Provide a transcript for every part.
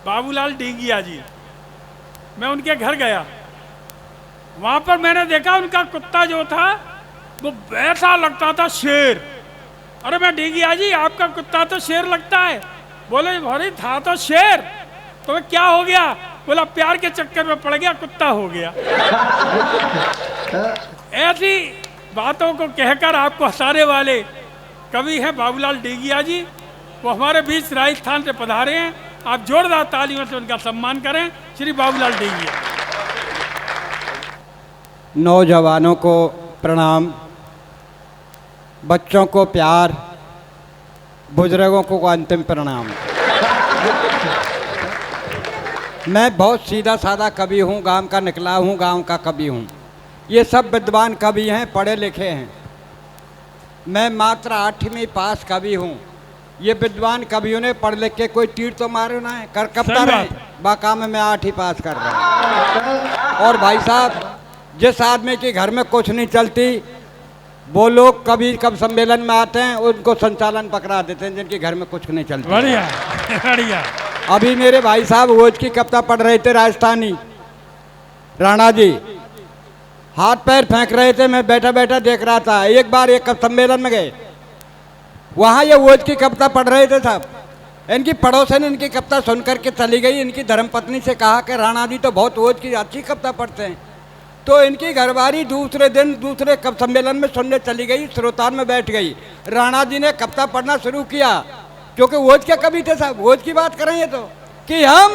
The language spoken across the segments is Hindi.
बाबूलाल डेंगिया जी। मैं उनके घर गया, वहां पर मैंने देखा उनका कुत्ता जो था वो ऐसा लगता था शेर। अरे मैं डेंगिया जी आपका कुत्ता तो शेर लगता है। बोले भाई था तो शेर, तो क्या हो गया? बोला प्यार के चक्कर में पड़ गया, कुत्ता हो गया। ऐसी बातों को कहकर आपको हंसाने वाले कवि हैं बाबूलाल डेंगिया जी। वो हमारे बीच राजस्थान से पधारे हैं। आप जोरदार तालियों से उनका सम्मान करें। श्री बाबूलाल डेंगिया। नौजवानों को प्रणाम, बच्चों को प्यार, बुजुर्गों को अंतिम प्रणाम। मैं बहुत सीधा साधा कवि हूँ, गांव का निकला हूँ, गांव का कवि हूँ। ये सब विद्वान कवि हैं, पढ़े लिखे हैं। मैं मात्र 8वीं पास कवि हूँ। ये विद्वान कवियों ने पढ़ लिख के कोई तीर तो मारे ना है, कर कब रहे बाका में मैं 8 ही पास कर रहा हूँ। और भाई साहब, जिस आदमी के घर में कुछ नहीं चलती वो लोग कभी कब सम्मेलन में आते हैं, उनको संचालन पकड़ा देते हैं जिनके घर में कुछ नहीं चलती। बढ़िया बढ़िया। अभी मेरे भाई साहब वोज की कविता पढ़ रहे थे, राजस्थानी राणा जी हाथ पैर फेंक रहे थे। मैं बैठा बैठा देख रहा था। एक बार एक सम्मेलन में गए, वहाँ ये वोज की कविता पढ़ रहे थे साहब। इनकी पड़ोसन इनकी कविता सुन करके चली गई। इनकी धर्मपत्नी से कहा कि राणा जी तो बहुत वोज की अच्छी कविता पढ़ते हैं। तो इनकी घरवारी दूसरे दिन दूसरे कब सम्मेलन में सुनने चली गई, श्रोतान में बैठ गई। राणा जी ने कविता पढ़ना शुरू किया, क्योंकि वोज के कवि थे साहब, वोज की बात करेंगे तो कि हम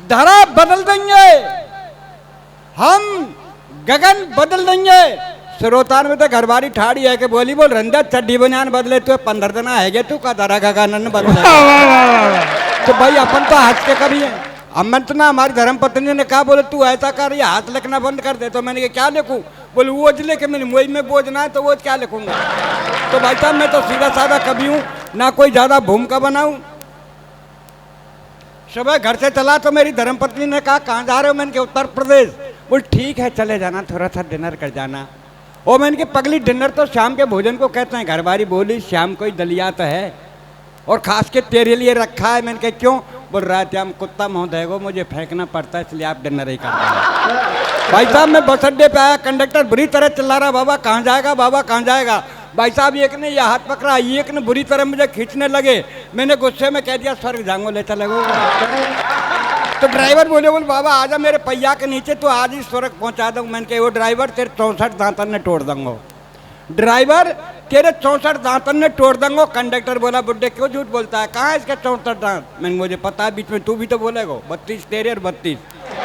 धरा बदल देंगे, हम गगन बदल देंगे। श्रोतान में तो घरवारी ठाड़ी है कि बोली बोल रंजा चड्डी बनियान बदले तो 15 दिन आएगे तू का धरा गगन बदले। तो भाई अपन तो हंस के कवि हैं। अमंतना हमारी धर्मपत्नी ने कहा, बोले तू ऐसा कर, ये हाथ लिखना बंद कर दे। तो मैंने कहा क्या लिखूं? बोले वोज लेके मैंने वही में बोझना है, तो वोज क्या लिखूंगा? तो भाई साहब मैं तो सीधा साधा कवि हूँ, ना कोई ज्यादा भूमिका बनाऊं। सुबह घर से चला तो मेरी धर्मपत्नी ने कहा कहाँ जा रहे हो? मैंने कहा उत्तर प्रदेश। बोल ठीक है चले जाना, थोड़ा सा डिनर कर जाना। और मैंने कहा पगली डिनर तो शाम के भोजन को कहते हैं। घरवारी बोली शाम को ही दलिया तो है और खास के तेरे लिए रखा है। मैंने कहा क्यों? बोल रहा है हम कुत्ता महोदय को मुझे फेंकना पड़ता है, इसलिए आप डिनर ही करते हैं। भाई साहब मैं बस अड्डे पे आया, कंडक्टर बुरी तरह चिल्ला रहा, बाबा कहाँ जाएगा, बाबा कहाँ जाएगा। भाई साहब एक ने ये हाथ पकड़ा, एक ने बुरी तरह मुझे खींचने लगे। मैंने गुस्से में कह दिया स्वर्ग जाऊंगा, ले चलेगा। तो ड्राइवर बोले बाबा आजा मेरे पहिया के नीचे, तो आज ही स्वर्ग पहुंचा दूँ। मैंने कहा वो ड्राइवर तेरे 64 दांतन ने तोड़ दूंगा, ड्राइवर तेरे 64 दांतन ने तोड़ दूंगा। कंडक्टर बोला बुड्ढे क्यों झूठ बोलता है, कहाँ है इसके 64 दांत? मैंने मुझे पता है, बीच में तू भी तो बोलेगा 32 तेरे और 32।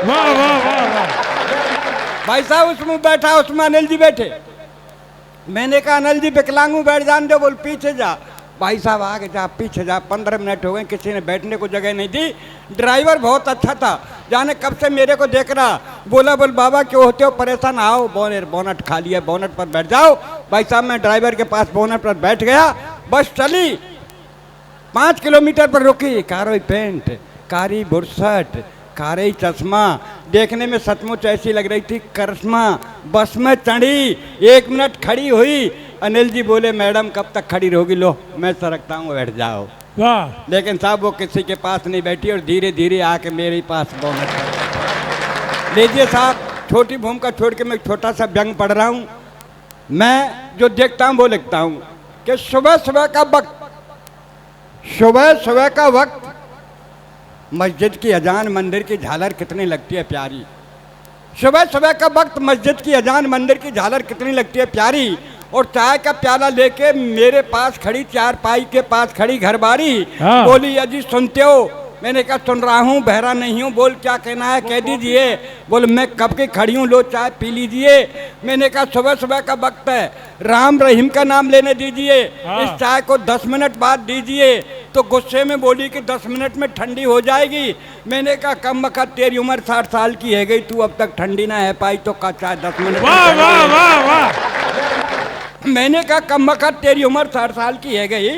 वाह वाह वाह वाह। भाई साहब उसमें बैठा, उसमें अनिल जी बैठे। मैंने कहा अनिल जी विकलांग हूँ, बैठ जान दो। बोल पीछे जा। भाई साहब आगे जा, पीछे जा। 15 मिनट हो गए, किसी ने बैठने को जगह नहीं दी। ड्राइवर बहुत अच्छा था, जाने कब से मेरे को देख रहा। बोला बोल बाबा क्यों होते हो परेशान, आओ बोनट खाली है, बोनट पर बैठ जाओ। भाई साहब मैं ड्राइवर के पास बोनट पर बैठ गया। बस चली, 5 किलोमीटर पर रुकी। कारोई पेंट, कारी बुरसट, कारी चश्मा, देखने में सचमुच ऐसी लग रही थी करिश्मा। बस में चढ़ी, 1 मिनट खड़ी हुई। अनिल जी बोले मैडम कब तक खड़ी रहोगी? लो मैं सरकता हूँ, बैठ जाओ। वाह। लेकिन साहब वो किसी के पास नहीं बैठी और धीरे धीरे आके मेरे पास बोनट। लीजिए साहब, छोटी भूमिका छोड़ के मैं छोटा सा व्यंग पढ़ रहा हूँ। मैं जो देखता हूँ वो लिखता हूँ कि सुबह सुबह का वक्त मस्जिद की अजान मंदिर की झालर कितनी लगती है प्यारी। सुबह सुबह का वक्त मस्जिद की अजान मंदिर की झालर कितनी लगती है प्यारी। और चाय का प्याला लेके मेरे पास खड़ी, चारपाई के पास खड़ी घरवारी। हाँ। बोली अजी सुनते हो? मैंने कहा सुन रहा हूँ, बहरा नहीं हूँ। बोल क्या कहना है कह दीजिए। बोल मैं कब की खड़ी हूँ, लो चाय पी लीजिए। मैंने कहा सुबह सुबह का वक्त है, राम रहीम का नाम लेने दीजिए। हाँ। इस चाय को 10 मिनट बाद दीजिए। तो गुस्से में बोली कि 10 मिनट में ठंडी हो जाएगी। मैंने कहा कम वक्त तेरी उम्र 60 साल की है गई, तू अब तक ठंडी ना है पाई तो का चाय 10 मिनट। वाह वाह वाह वाह। मैंने कहा कम वक्त तेरी उम्र 60 साल की है गई,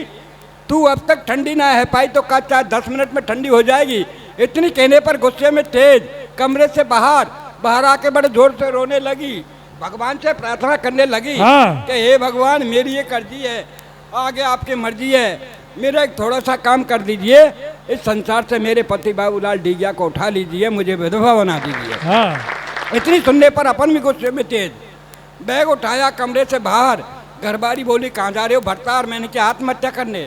तू अब तक ठंडी ना है पाई तो का चाय 10 मिनट में ठंडी हो जाएगी। इतनी कहने पर गुस्से में तेज कमरे से बाहर आके बड़े जोर से रोने लगी। भगवान से प्रार्थना करने लगी। हाँ। कि हे भगवान मेरी ये अर्जी है, आगे आपकी मर्जी है, मेरा एक थोड़ा सा काम कर दीजिए। इस संसार से मेरे पति बाबूलाल डीगिया को उठा लीजिए, मुझे विधवा बना दीजिए। हाँ इतनी सुनने पर अपन भी गुस्से में तेज, बैग उठाया कमरे से बाहर। घरवाली बोली कहाँ जा रहे हो भरतार? मैंने क्या आत्महत्या करने?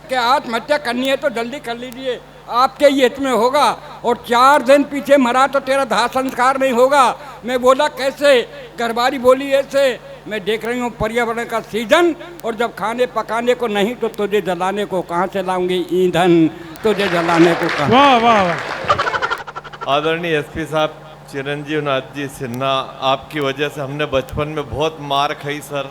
क्या आत्महत्या करनी है तो जल्दी कर लीजिए, आपके ही हित में होगा, और 4 दिन पीछे मरा तो तेरा दाह संस्कार नहीं होगा। मैं बोला कैसे? घरवाली बोली ऐसे, मैं देख रही हूँ पर्यावरण का सीजन, और जब खाने पकाने को नहीं तो तुझे जलाने को कहाँ से लाऊंगी ईंधन, तुझे जलाने को कहाँ। वाह वाह वाह। आदरणीय एसपी साहब चिरंजीव नाथ जी सिन्हा, आपकी वजह से हमने बचपन में बहुत मार खाई सर,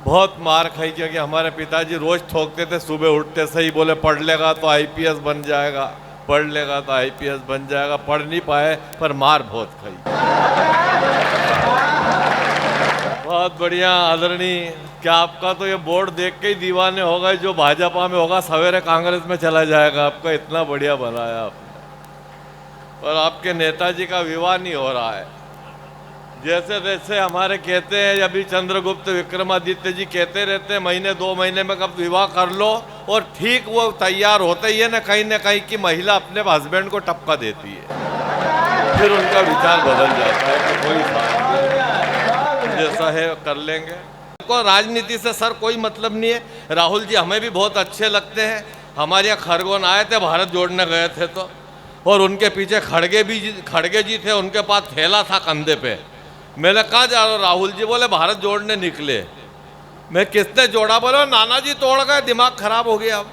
बहुत मार खाई, क्योंकि हमारे पिताजी रोज ठोकते थे सुबह उठते से ही, बोले पढ़ लेगा तो आईपीएस बन जाएगा, पढ़ लेगा तो आईपीएस बन जाएगा। पढ़ नहीं पाए पर मार बहुत खाई। बहुत बढ़िया आदरणीय, क्या आपका तो ये बोर्ड देख के ही दीवाने हो गए, जो भाजपा में होगा सवेरे कांग्रेस में चला जाएगा। आपका इतना बढ़िया बनाया आपने। और आपके नेताजी का विवाह नहीं हो रहा है, जैसे जैसे हमारे कहते हैं, अभी चंद्रगुप्त विक्रमादित्य जी कहते रहते हैं महीने 2 महीने में कब विवाह कर लो, और ठीक वो तैयार होते ही है ना कहीं की महिला अपने हस्बैंड को टपका देती है, फिर उनका विचार बदल जाता है कि कोई बात जैसा है कर लेंगे। को राजनीति से सर कोई मतलब नहीं है। राहुल जी हमें भी बहुत अच्छे लगते हैं। हमारे यहाँ खरगोन आए थे, भारत जोड़ने गए थे तो, और उनके पीछे खड़गे जी थे, उनके पास थैला था कंधे पे। मैंने कहा जा रहा राहुल जी? बोले भारत जोड़ने निकले। मैं किसने जोड़ा? बोले नाना जी तोड़ गए, दिमाग खराब हो गया।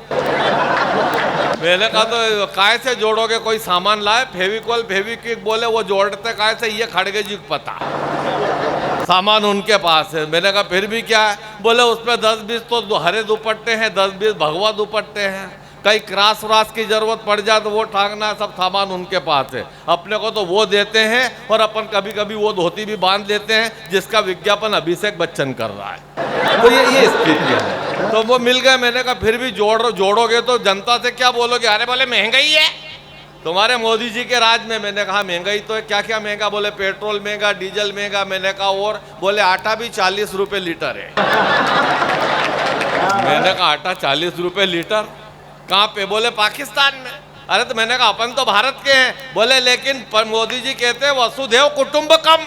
मैंने कहा तो काय से जोड़ोगे? कोई सामान लाए? फेविकॉल फेविक्विक? बोले वो जोड़ते काय से? ये खड़गे जी को पता, सामान उनके पास है। मैंने कहा फिर भी क्या है? बोले उसमें 10-20 तो हरे दुपट्टे हैं, 10-20 भगवा दुपट्टे हैं, कहीं क्रास व्रास की जरूरत पड़ जाए तो वो टांगना, सब सामान उनके पास है। अपने को तो वो देते हैं, और अपन कभी कभी वो धोती भी बांध लेते हैं जिसका विज्ञापन अभिषेक बच्चन कर रहा है। तो ये स्थिति है। तो वो मिल गए। मैंने कहा फिर भी जोड़ोगे तो जनता से क्या बोलोगे? अरे बोले महंगाई है तुम्हारे मोदी जी के राज में। मैंने कहा महंगाई तो है, क्या क्या महंगा? बोले पेट्रोल महंगा, डीजल महंगा। मैंने कहा और? बोले आटा भी 40 रुपये लीटर है। मैंने कहा आटा 40 रुपये लीटर कहाँ पे? बोले पाकिस्तान में। अरे तो मैंने कहा अपन तो भारत के हैं। बोले लेकिन मोदी जी कहते हैं वसुधैव कुटुंबकम,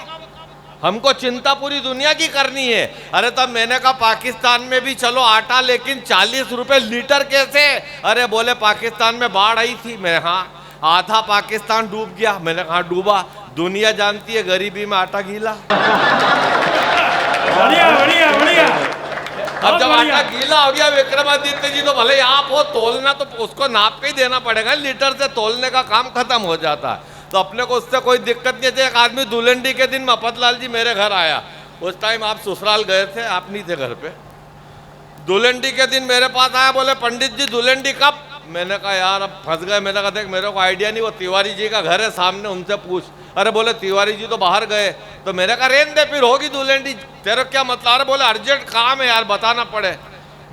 हमको चिंता पूरी दुनिया की करनी है। अरे तब मैंने कहा पाकिस्तान में भी चलो आटा, लेकिन 40 रुपये लीटर कैसे? अरे बोले पाकिस्तान में बाढ़ आई थी। मैं हाँ, आधा पाकिस्तान डूब गया। मैंने कहा डूबा? दुनिया जानती है गरीबी में आटा गीला। बढ़िया बढ़िया बढ़िया। अब जब आटा गीला हो गया विक्रमादित्य जी, तो भले आप हो तोलना तो उसको नाप के ही देना पड़ेगा, लीटर से तोलने का काम खत्म हो जाता है। तो अपने को उससे कोई दिक्कत नहीं थी। एक आदमी दुलंडी के दिन मफतलाल जी मेरे घर आया, उस टाइम आप ससुराल गए थे, आप नहीं थे घर पे। दुलंडी के दिन मेरे पास आया, बोले पंडित जी दुलंडी कब? मैंने कहा यार अब फंस गए। मैंने कहा देख मेरे को आइडिया नहीं, वो तिवारी जी का घर है सामने, उनसे पूछ। अरे बोले तिवारी जी तो बाहर गए। तो मैंने कहा रेन दे, फिर होगी दुलंडी, तेरे क्या मतलब? अरे बोले अर्जेंट काम है यार, बताना पड़े।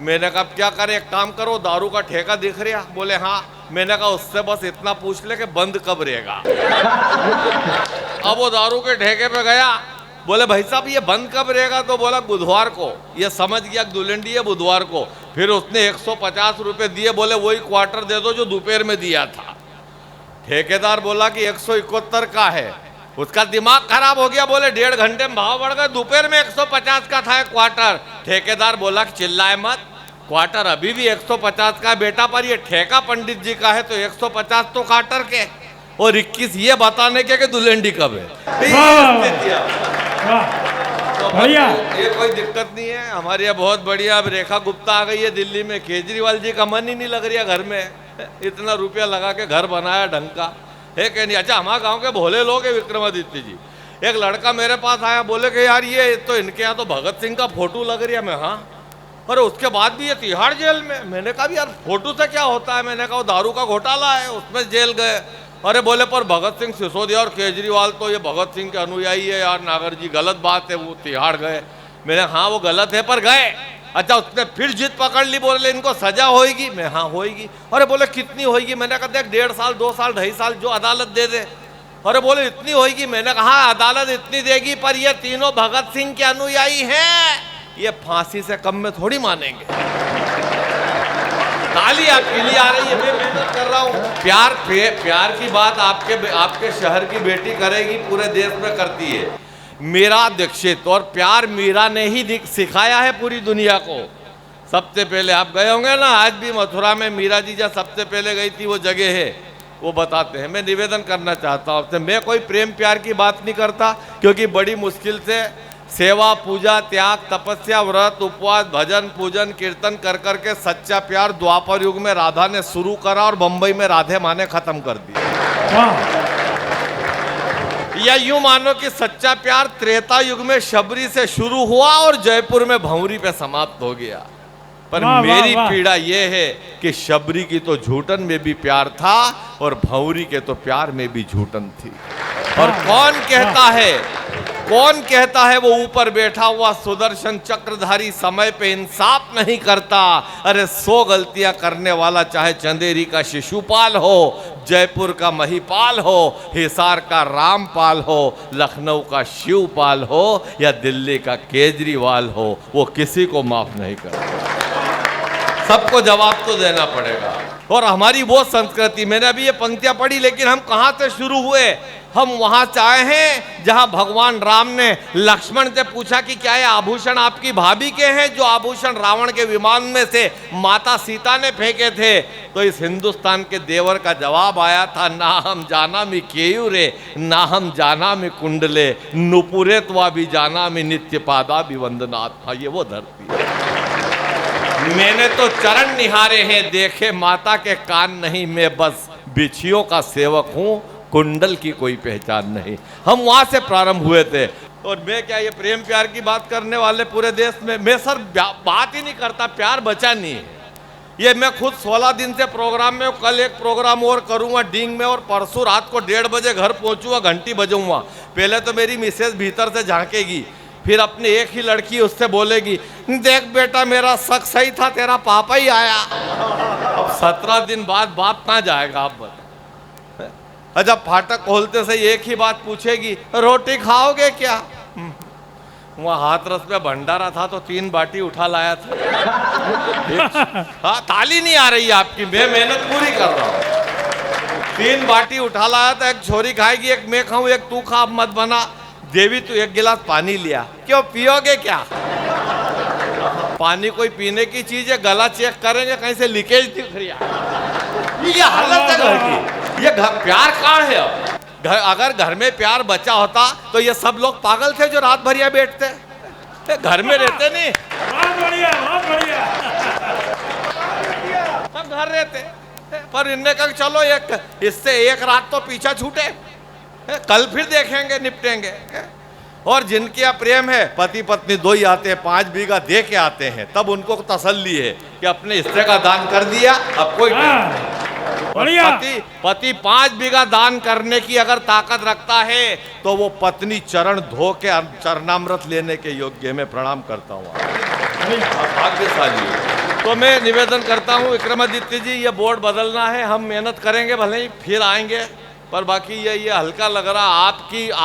मैंने कहा क्या करे? एक काम करो, दारू का ठेका दिख रहा? बोले हाँ। मैंने कहा उससे बस इतना पूछ ले कि बंद कब रहेगा। अब वो दारू के ठेके पे गया, बोले भाई साहब ये बंद कब रहेगा? तो बोला बुधवार को। ये समझ गया दुलंडी है बुधवार को। फिर उसने 150 रुपये दिए, बोले वही क्वार्टर दे दो जो दोपहर में दिया था। ठेकेदार बोला कि 171 का है। उसका दिमाग खराब हो गया, बोले 1.5 घंटे में भाव बढ़ गए, दोपहर में 150 का था क्वार्टर। ठेकेदार बोला कि चिल्लाए मत, क्वार्टर अभी भी 150 का बेटा, पर ये ठेका पंडित जी का है तो 150 तो क्वार्टर के, और 21 ये बताने के कि दुलंडी कब है। बढ़िया, ये कोई दिक्कत नहीं है हमारे यहाँ, बहुत बढ़िया। अब रेखा गुप्ता आ गई है दिल्ली में, केजरीवाल जी का मन ही नहीं लग रहा घर में, इतना रुपया लगा के घर बनाया ढंग का है कि नहीं। अच्छा हमारे गांव के भोले लोग हैं विक्रमादित्य जी। एक लड़का मेरे पास आया, बोले कि यार ये तो इनके यहाँ तो भगत सिंह का फोटो लग रही है। मैं हाँ, अरे उसके बाद भी ये तिहाड़ जेल में। मैंने कहा यार फोटो से क्या होता है? मैंने कहा दारू का घोटाला है, उसमें जेल गए। अरे बोले पर भगत सिंह सिसोदिया और केजरीवाल तो ये भगत सिंह के अनुयायी है यार। नागर जी गलत बात है, वो तिहाड़ गए। मैंने हाँ वो गलत है पर गए। अच्छा उसने फिर जिद पकड़ ली, बोले इनको सजा होएगी। मैं हाँ होएगी। अरे बोले कितनी होएगी? मैंने कहा देख 1.5 साल 2 साल 2.5 साल जो अदालत दे दे। अरे बोले इतनी होएगी? मैंने कहा हाँ अदालत इतनी देगी, पर ये तीनों भगत सिंह के अनुयायी हैं, ये फांसी से कम में थोड़ी मानेंगे। ताली आपके लिए आ रही है, मैं मेहनत कर रहा हूँ। प्यार की बात आपके शहर की बेटी करेगी, पूरे देश में करती है। मीरा दीक्षित, और प्यार मीरा ने ही सिखाया है पूरी दुनिया को। सबसे पहले आप गए होंगे ना, आज भी मथुरा में मीरा जी जब सबसे पहले गई थी वो जगह है, वो बताते हैं। मैं निवेदन करना चाहता हूँ आपसे, मैं कोई प्रेम प्यार की बात नहीं करता, क्योंकि बड़ी मुश्किल से सेवा पूजा त्याग तपस्या व्रत उपवास भजन पूजन कीर्तन कर करके सच्चा प्यार द्वापर युग में राधा ने शुरू करा और बंबई में राधे माँ ने खत्म कर दिया। या यूं मानो कि सच्चा प्यार त्रेता युग में शबरी से शुरू हुआ और जयपुर में भंवरी पे समाप्त हो गया। पर मेरी पीड़ा यह है कि शबरी की तो झूठन में भी प्यार था और भंवरी के तो प्यार में भी झूठन थी। और कौन कहता है वो ऊपर बैठा हुआ सुदर्शन चक्रधारी समय पे इंसाफ नहीं करता। अरे 100 गलतियां करने वाला चाहे चंदेरी का शिशुपाल हो, जयपुर का महिपाल हो, हिसार का रामपाल हो, लखनऊ का शिवपाल हो या दिल्ली का केजरीवाल हो, वो किसी को माफ नहीं करता। सबको जवाब तो देना पड़ेगा। और हमारी वो संस्कृति, मैंने अभी ये पंक्तियां पढ़ी, लेकिन हम कहां से शुरू हुए? हम वहां से आए हैं जहां भगवान राम ने लक्ष्मण से पूछा कि क्या ये आभूषण आपकी भाभी के हैं, जो आभूषण रावण के विमान में से माता सीता ने फेंके थे। तो इस हिंदुस्तान के देवर का जवाब आया था, ना हम जाना मी केयूरे, ना हम जाना मी कुंडले, नुपुरे त्वा भी जाना मी नित्य पादा भी वंदनाथ। हाँ, ये वो धरती है। मैंने तो चरण निहारे हैं, देखे माता के कान नहीं, मैं बस बिछियों का सेवक हूँ, कुंडल की कोई पहचान नहीं। हम वहां से प्रारंभ हुए थे। और मैं क्या ये प्रेम प्यार की बात करने वाले पूरे देश में, मैं सर बात ही नहीं करता, प्यार बचा नहीं है। ये मैं खुद 16 दिन से प्रोग्राम में, कल एक प्रोग्राम और करूंगा डींग में, और परसों रात को 1:30 बजे घर पहुंचूंगा, घंटी बजाऊंगा। पहले तो मेरी मिसेज भीतर से झांकेगी, फिर अपनी एक ही लड़की उससे बोलेगी, देख बेटा मेरा शक सही था, तेरा पापा ही आया। अब 17 दिन बाद बाप कहाँ जाएगा आप बता। जब फाटक खोलते से एक ही बात पूछेगी, रोटी खाओगे क्या? वहाँ हाथरस में भंडारा था तो 3 बाटी उठा लाया था। हाँ, ताली नहीं आ रही है आपकी, मैं मेहनत पूरी कर रहा हूँ। 3 बाटी उठा लाया था, एक छोरी खाएगी, एक मैं खाऊं, एक तू खा, मत बना। देवी तू 1 गिलास पानी लिया, क्यों पियोगे क्या? पानी कोई पीने की चीज है, गला चेक करेंगे कहीं से लीकेज दिख रही है। ये हालत है घर की। ये प्यार कहाँ है? अब अगर घर में प्यार बचा होता तो ये सब लोग पागल थे जो रात भर यहाँ बैठते, घर में रहते नहीं। बहुत बढ़िया, बहुत बढ़िया। सब घर रहते, पर इनने कहा चलो इससे एक रात तो पीछा छूटे, कल फिर देखेंगे निपटेंगे। और जिनके यहाँ प्रेम है, पति पत्नी 2 ही आते हैं, 5 बीघा दे के आते हैं, तब उनको तसल्ली है कि अपने हिस्से का दान कर दिया, अब कोई पति 5 बीघा दान करने की अगर ताकत रखता है तो वो पत्नी चरण धो के चरणामृत लेने के योग्य। मैं प्रणाम करता हूँ, भाग्यशाली। तो मैं निवेदन करता हूँ विक्रमादित्य जी, ये बोर्ड बदलना है, हम मेहनत करेंगे, भले ही फिर आएंगे, पर बाकी ये हल्का लग रहा।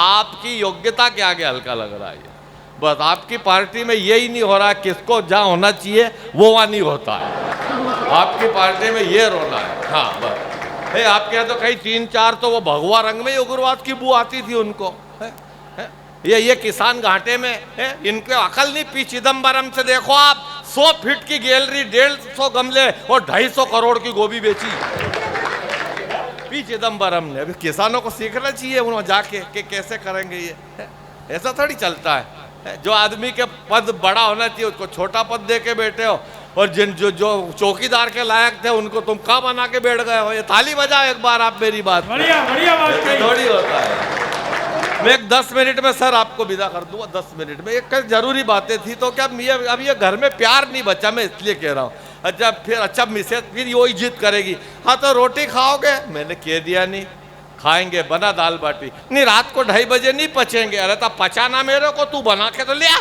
आपकी योग्यता के आगे हल्का लग रहा है। बस आपकी पार्टी में यही नहीं हो रहा, किसको जहाँ होना चाहिए वो वहाँ नहीं होता है। आपकी पार्टी में ये रोना है। हाँ बस आपके यहाँ तो कहीं 3-4 तो वो भगवा रंग में उग्रवाद की बू आती थी उनको। ये किसान घाटे में है, इनके अकल नहीं। पी चिदम्बरम से देखो आप, 100 फीट की गैलरी, 150 गमले और 250 करोड़ की गोभी बेची पी चिदम्बरम ने। अभी किसानों को सीखना चाहिए उन्होंने जाके कि कैसे करेंगे ये। ऐसा थोड़ी चलता है। जो आदमी के पद बड़ा होना चाहिए उसको छोटा पद दे के बैठे हो, और जो चौकीदार के लायक थे उनको तुम कहाँ बना के बैठ गए हो। ये ताली बजाओ एक बार आप मेरी बात। बढ़िया बढ़िया बात थोड़ी होता है। मैं एक 10 मिनट में सर आपको विदा कर दूंगा। 10 मिनट में एक जरूरी बातें थी, तो क्या अब ये घर में प्यार नहीं बचा, मैं इसलिए कह रहा हूँ। अच्छा मिसेज फिर वही जिद करेगी, हाँ तो रोटी खाओगे? मैंने कह दिया नहीं खाएंगे, बना दाल बाटी। नहीं रात को 2:30 बजे नहीं पचेंगे। अरे तो पचाना मेरे को, तू बना के तो ले आ।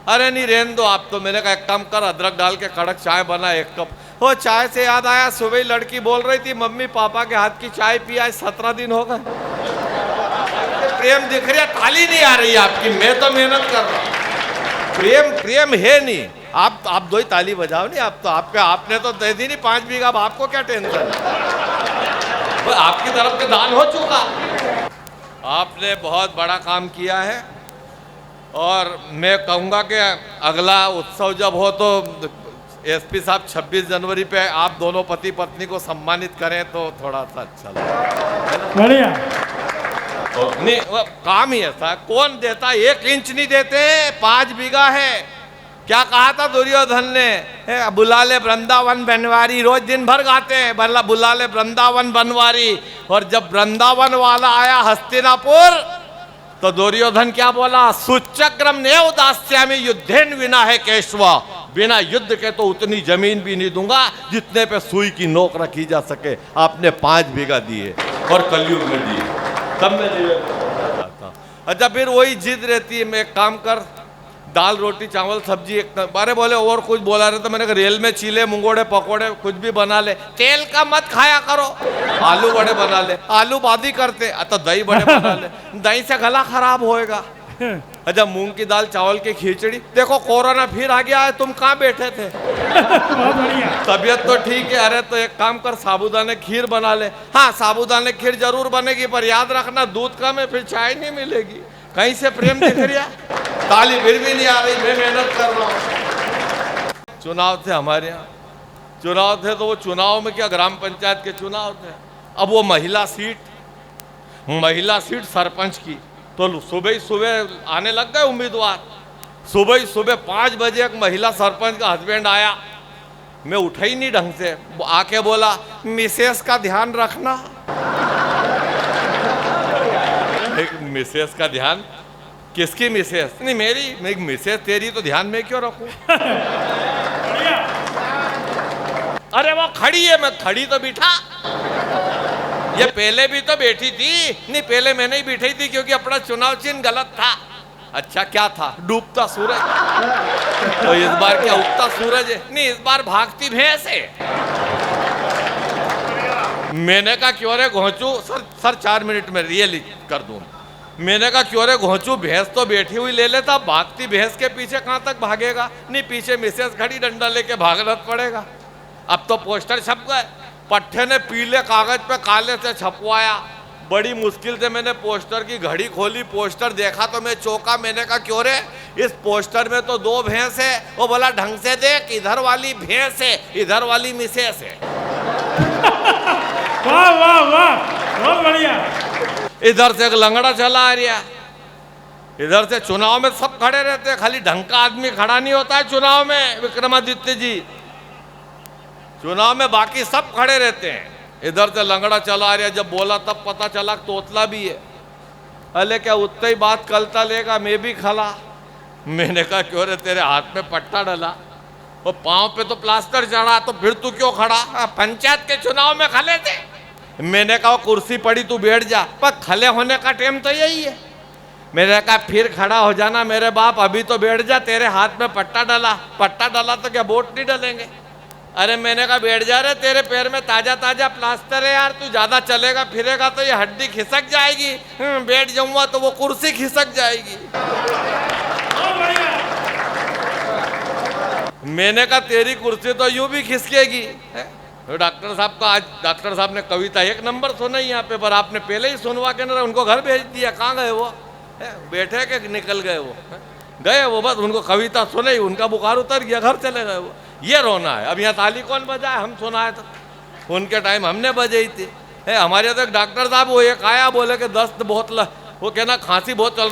अरे नहीं रहने दो आप तो। मैंने कहा एक काम कर, अदरक डाल के कड़क चाय बना 1 कप। वो चाय से याद आया, सुबह ही लड़की बोल रही थी मम्मी पापा के हाथ की चाय पिया, 17 दिन हो गए। प्रेम दिख रही है, ताली नहीं आ रही आपकी। मैं तो मेहनत कर रहा हूँ। प्रेम है नहीं। आप दो ही ताली बजाओ नहीं, आप तो आपने तो दे दी नहीं 5 बीघा, अब आपको क्या टेंशन? आपकी तरफ से दान हो चुका। आपने बहुत बड़ा काम किया है और मैं कहूँगा कि अगला उत्सव जब हो तो एसपी साहब 26 जनवरी पे आप दोनों पति पत्नी को सम्मानित करें तो थोड़ा सा अच्छा लगेगा। बढ़िया। नहीं वो काम ही ऐसा, कौन देता? 1 इंच नहीं देते, 5 बीघा है। क्या कहा था दुर्योधन ने? बुला ले वृंदावन बनवारी, रोज दिन भर गाते हैं बुला ले वृंदावन बनवारी। और जब वृंदावन वाला आया हस्तिनापुर तो दुर्योधन क्या बोला? सुचक्रम ने उदास्यामी युद्धेन विना है केशवा, बिना युद्ध के तो उतनी जमीन भी नहीं दूंगा जितने पे सुई की नोक रखी जा सके। आपने 5 बीघा दिए और कलयुग में दिए, तब मैं दिए। अच्छा फिर वही जिद रहती है, मैं एक काम कर, दाल रोटी चावल सब्जी एक बारे बोले और कुछ बोला रहे तो मैंने कहा रेल में चीले मुंगोड़े पकोड़े कुछ भी बना ले, तेल का मत खाया करो। आलू बड़े बना ले, आलू बादी करते तो दही बड़े बना ले, दही से गला खराब होएगा। अच्छा मूंग की दाल चावल की खिचड़ी, देखो कोरोना फिर आ गया है, तुम कहाँ बैठे थे? बहुत बढ़िया। तबीयत तो ठीक है, अरे तो एक काम कर साबूदाने खीर बना ले। हाँ साबूदाने खीर जरूर बनेगी पर याद रखना दूध कम है, फिर चाय नहीं मिलेगी। कहीं से प्रेम दिख रहा? ताली फिर भी नहीं आ रही, मैं मेहनत कर रहा हूँ। चुनाव थे हमारे यहाँ, चुनाव थे तो वो चुनाव में क्या ग्राम पंचायत के चुनाव थे। अब वो महिला सीट सरपंच की, तो सुबह ही सुबह आने लग गए उम्मीदवार। सुबह ही सुबह 5 बजे एक महिला सरपंच का हस्बैंड आया, मैं उठा ही नहीं ढंग से, आके बोला मिसेस का ध्यान रखना। एक मिसेस का ध्यान? किसकी मिसेस? नहीं मेरी मिसेस, तेरी तो ध्यान में क्यों रखूं? अरे वो खड़ी है, मैं खड़ी तो बिठा। ये पहले भी तो बैठी थी। नहीं पहले मैंने ही बिठाई थी क्योंकि अपना चुनाव चिन्ह गलत था। अच्छा क्या था? डूबता सूरज। तो इस बार क्या उगता सूरज है? नहीं इस बार भागती भैंस है। मैंने कहा क्यों रे घोंचू, सर 4 मिनट में रियली कर दूं। मैंने कहा क्यों रे घोंचू, भैंस तो बैठी हुई ले लेता, भागती भैंस के पीछे कहां तक भागेगा? नहीं पीछे मिसेस खड़ी, डंडा लेके भागना पड़ेगा। अब तो पोस्टर छप गए, पट्टे ने पीले कागज पे काले से छपवाया। बड़ी मुश्किल से मैंने पोस्टर की घड़ी खोली, पोस्टर देखा तो मैं चौंका। मैंने कहा क्यों रे, इस पोस्टर में तो 2 भैंस है। वो बोला ढंग से देख, इधर वाली भैंस है, इधर वाली मिसेस है। वाह वाह वाह, बहुत बढ़िया। इधर से एक लंगड़ा चला आ रहा, इधर से चुनाव में सब खड़े रहते हैं, खाली ढंग का आदमी खड़ा नहीं होता है चुनाव में। विक्रमादित्य जी चुनाव में बाकी सब खड़े रहते हैं, इधर से लंगड़ा चला आ रहा। जब बोला तब पता चला तोतला भी है। अरे क्या उतना ही बात कलता लेगा, मैं भी खला। मैंने कहा क्यों रे, तेरे हाथ में पट्टा डला और पांव पे तो प्लास्टर चढ़ा, तो फिर तू क्यों खड़ा? पंचायत के चुनाव में खले थे। मैंने कहा कुर्सी पड़ी तू बैठ जा, पर खले होने का टाइम तो यही है। मैंने कहा फिर खड़ा हो जाना मेरे बाप, अभी तो बैठ जा, तेरे हाथ में पट्टा डला तो क्या वोट नहीं डलेंगे? अरे मैंने कहा बैठ जा रे, तेरे पैर में ताजा ताजा प्लास्टर है यार, तू ज्यादा चलेगा फिरेगा तो ये हड्डी खिसक जाएगी। बैठ जाऊंगा तो वो कुर्सी खिसक जाएगी। मैंने कहा तेरी कुर्सी तो यूं भी खिसकेगी। तो डॉक्टर साहब का आज डॉक्टर साहब ने कविता 1 नंबर सुनाई यहाँ पे, पर आपने पहले ही सुनवा के ना उनको घर भेज दिया। कहाँ गए वो? बैठे के निकल गए वो? गए वो, बस उनको कविता सुनाई, उनका बुखार उतर गया, घर चले गए वो। ये रोना है। अब यहाँ ताली कौन बजाए? हम सुनाए तो उनके टाइम हमने बजाई थी। हमारे तो एक डॉक्टर साहब वो एक आया, बोले कि दस्त बहुत वो कहना खांसी बहुत चल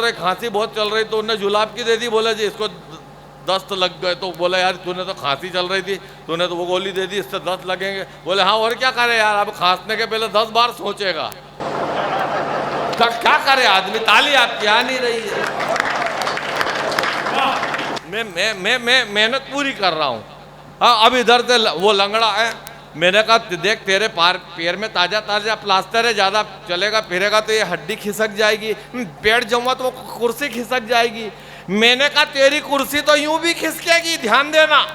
रही, तो उन्होंने जुलाब की दे दी। बोले जी इसको दस्त लग गए। तो बोला यार तूने तो खांसी चल रही थी, तूने तो वो गोली दे दी, इससे दस्त लगेंगे। बोले हाँ और क्या करे यार, अब खांसने के पहले 10 बार सोचेगा। तो क्या करे आदमी? ताली आपकी आ नहीं रही है। मैं मेहनत पूरी कर रहा हूँ। हाँ अब इधर से वो लंगड़ा है। मैंने कहा देख तेरे पैर में ताजा ताजा प्लास्टर है, ज्यादा चलेगा फिरेगा तो ये हड्डी खिसक जाएगी, बैठ जाऊंगा तो वो कुर्सी खिसक जाएगी। मैंने कहा तेरी कुर्सी तो यूं भी खिसकेगी, ध्यान देना।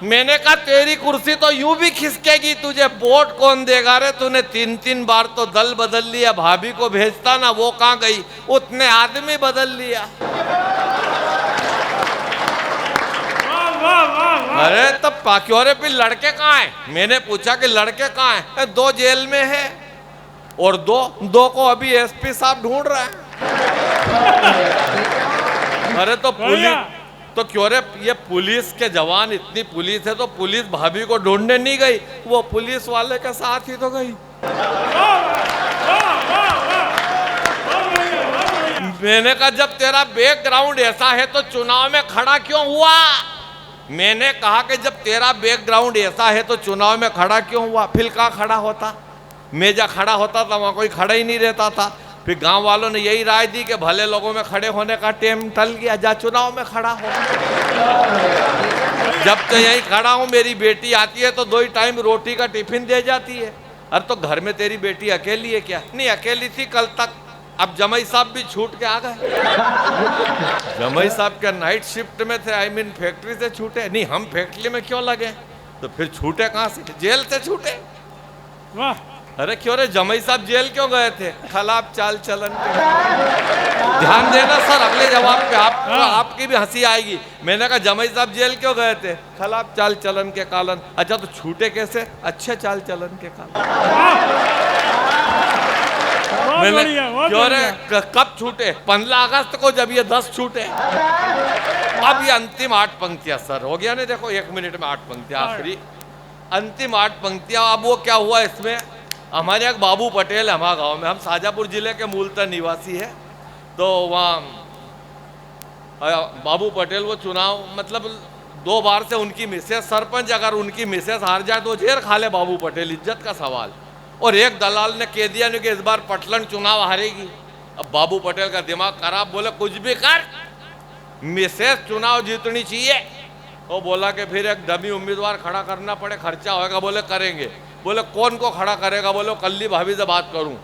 मैंने कहा तेरी कुर्सी तो यूं भी खिसकेगी, तुझे वोट कौन देगा रे? तूने 3 बार तो दल बदल लिया, भाभी को भेजता ना, वो कहाँ गई? उतने आदमी बदल लिया। वाह वाह वाह। अरे तब क्यों रे, फिर लड़के कहाँ हैं? मैंने पूछा कि लड़के कहाँ हैं? 2 जेल में है और दो को अभी एसपी साहब ढूंढ रहा है। अरे तो पुलिस तो क्यों रे, ये पुलिस के जवान, इतनी पुलिस है तो पुलिस भाभी को ढूंढने नहीं गई, वो पुलिस वाले के साथ ही तो गई। मैंने कहा जब तेरा बैकग्राउंड ऐसा है तो चुनाव में खड़ा क्यों हुआ? मैंने कहा कि जब तेरा बैकग्राउंड ऐसा है तो चुनाव में खड़ा क्यों हुआ? फिर कहाँ खड़ा होता? मेजा खड़ा होता था, वहां कोई खड़ा ही नहीं रहता था। फिर गांव वालों ने यही राय दी कि भले लोगों में खड़े होने का टाइम टल गया, जा चुनाव में खड़ा हो। जब तो यहीं खड़ा हूं, मेरी बेटी आती है तो 2 ही टाइम रोटी का टिफिन दे जाती है। अरे तो घर में तेरी बेटी अकेली है क्या? नहीं अकेली थी कल तक, अब जमाई साहब भी छूट के आ गए। जमाई साहब के नाइट शिफ्ट में थे, आई मीन फैक्ट्री से छूटे। नहीं हम फैक्ट्री में क्यों लगे? तो फिर छूटे कहाँ से? जेल से छूटे। वाह। अरे क्यों रे, जमाई साहब जेल क्यों गए थे? खराब चाल चलन के। ध्यान देना सर अगले जवाब पे, आपकी भी हंसी आएगी। मैंने कहा जमाई साहब जेल क्यों गए थे? खराब चाल चलन के कारण। अच्छा तो छूटे कैसे? अच्छे चाल चलन के कारण। मैंने क्यों रे, कब छूटे? 15 अगस्त को, जब ये 10 छूटे। अब ये अंतिम 8 पंक्तियां सर, हो गया नहीं? देखो 1 मिनट में 8 पंक्तियां, आखिरी अंतिम 8 पंक्तियां। अब वो क्या हुआ इसमें, हमारे एक बाबू पटेल है हमारे गांव में, हम शाजापुर जिले के मूलतः निवासी है। तो वहाँ बाबू पटेल वो चुनाव मतलब 2 बार से उनकी मिसेस सरपंच, अगर उनकी मिसेस हार जाए तो जेल खा ले बाबू पटेल, इज्जत का सवाल। और एक दलाल ने कह दिया कि इस बार पटलन चुनाव हारेगी। अब बाबू पटेल का दिमाग खराब, बोले कुछ भी कर, मिसेस चुनाव जीतनी चाहिए। वो बोला कि फिर एक डमी उम्मीदवार खड़ा करना पड़े, खर्चा होगा। बोले करेंगे। बोले कौन को खड़ा करेगा? बोले कल्ली भाभी से बात करूं।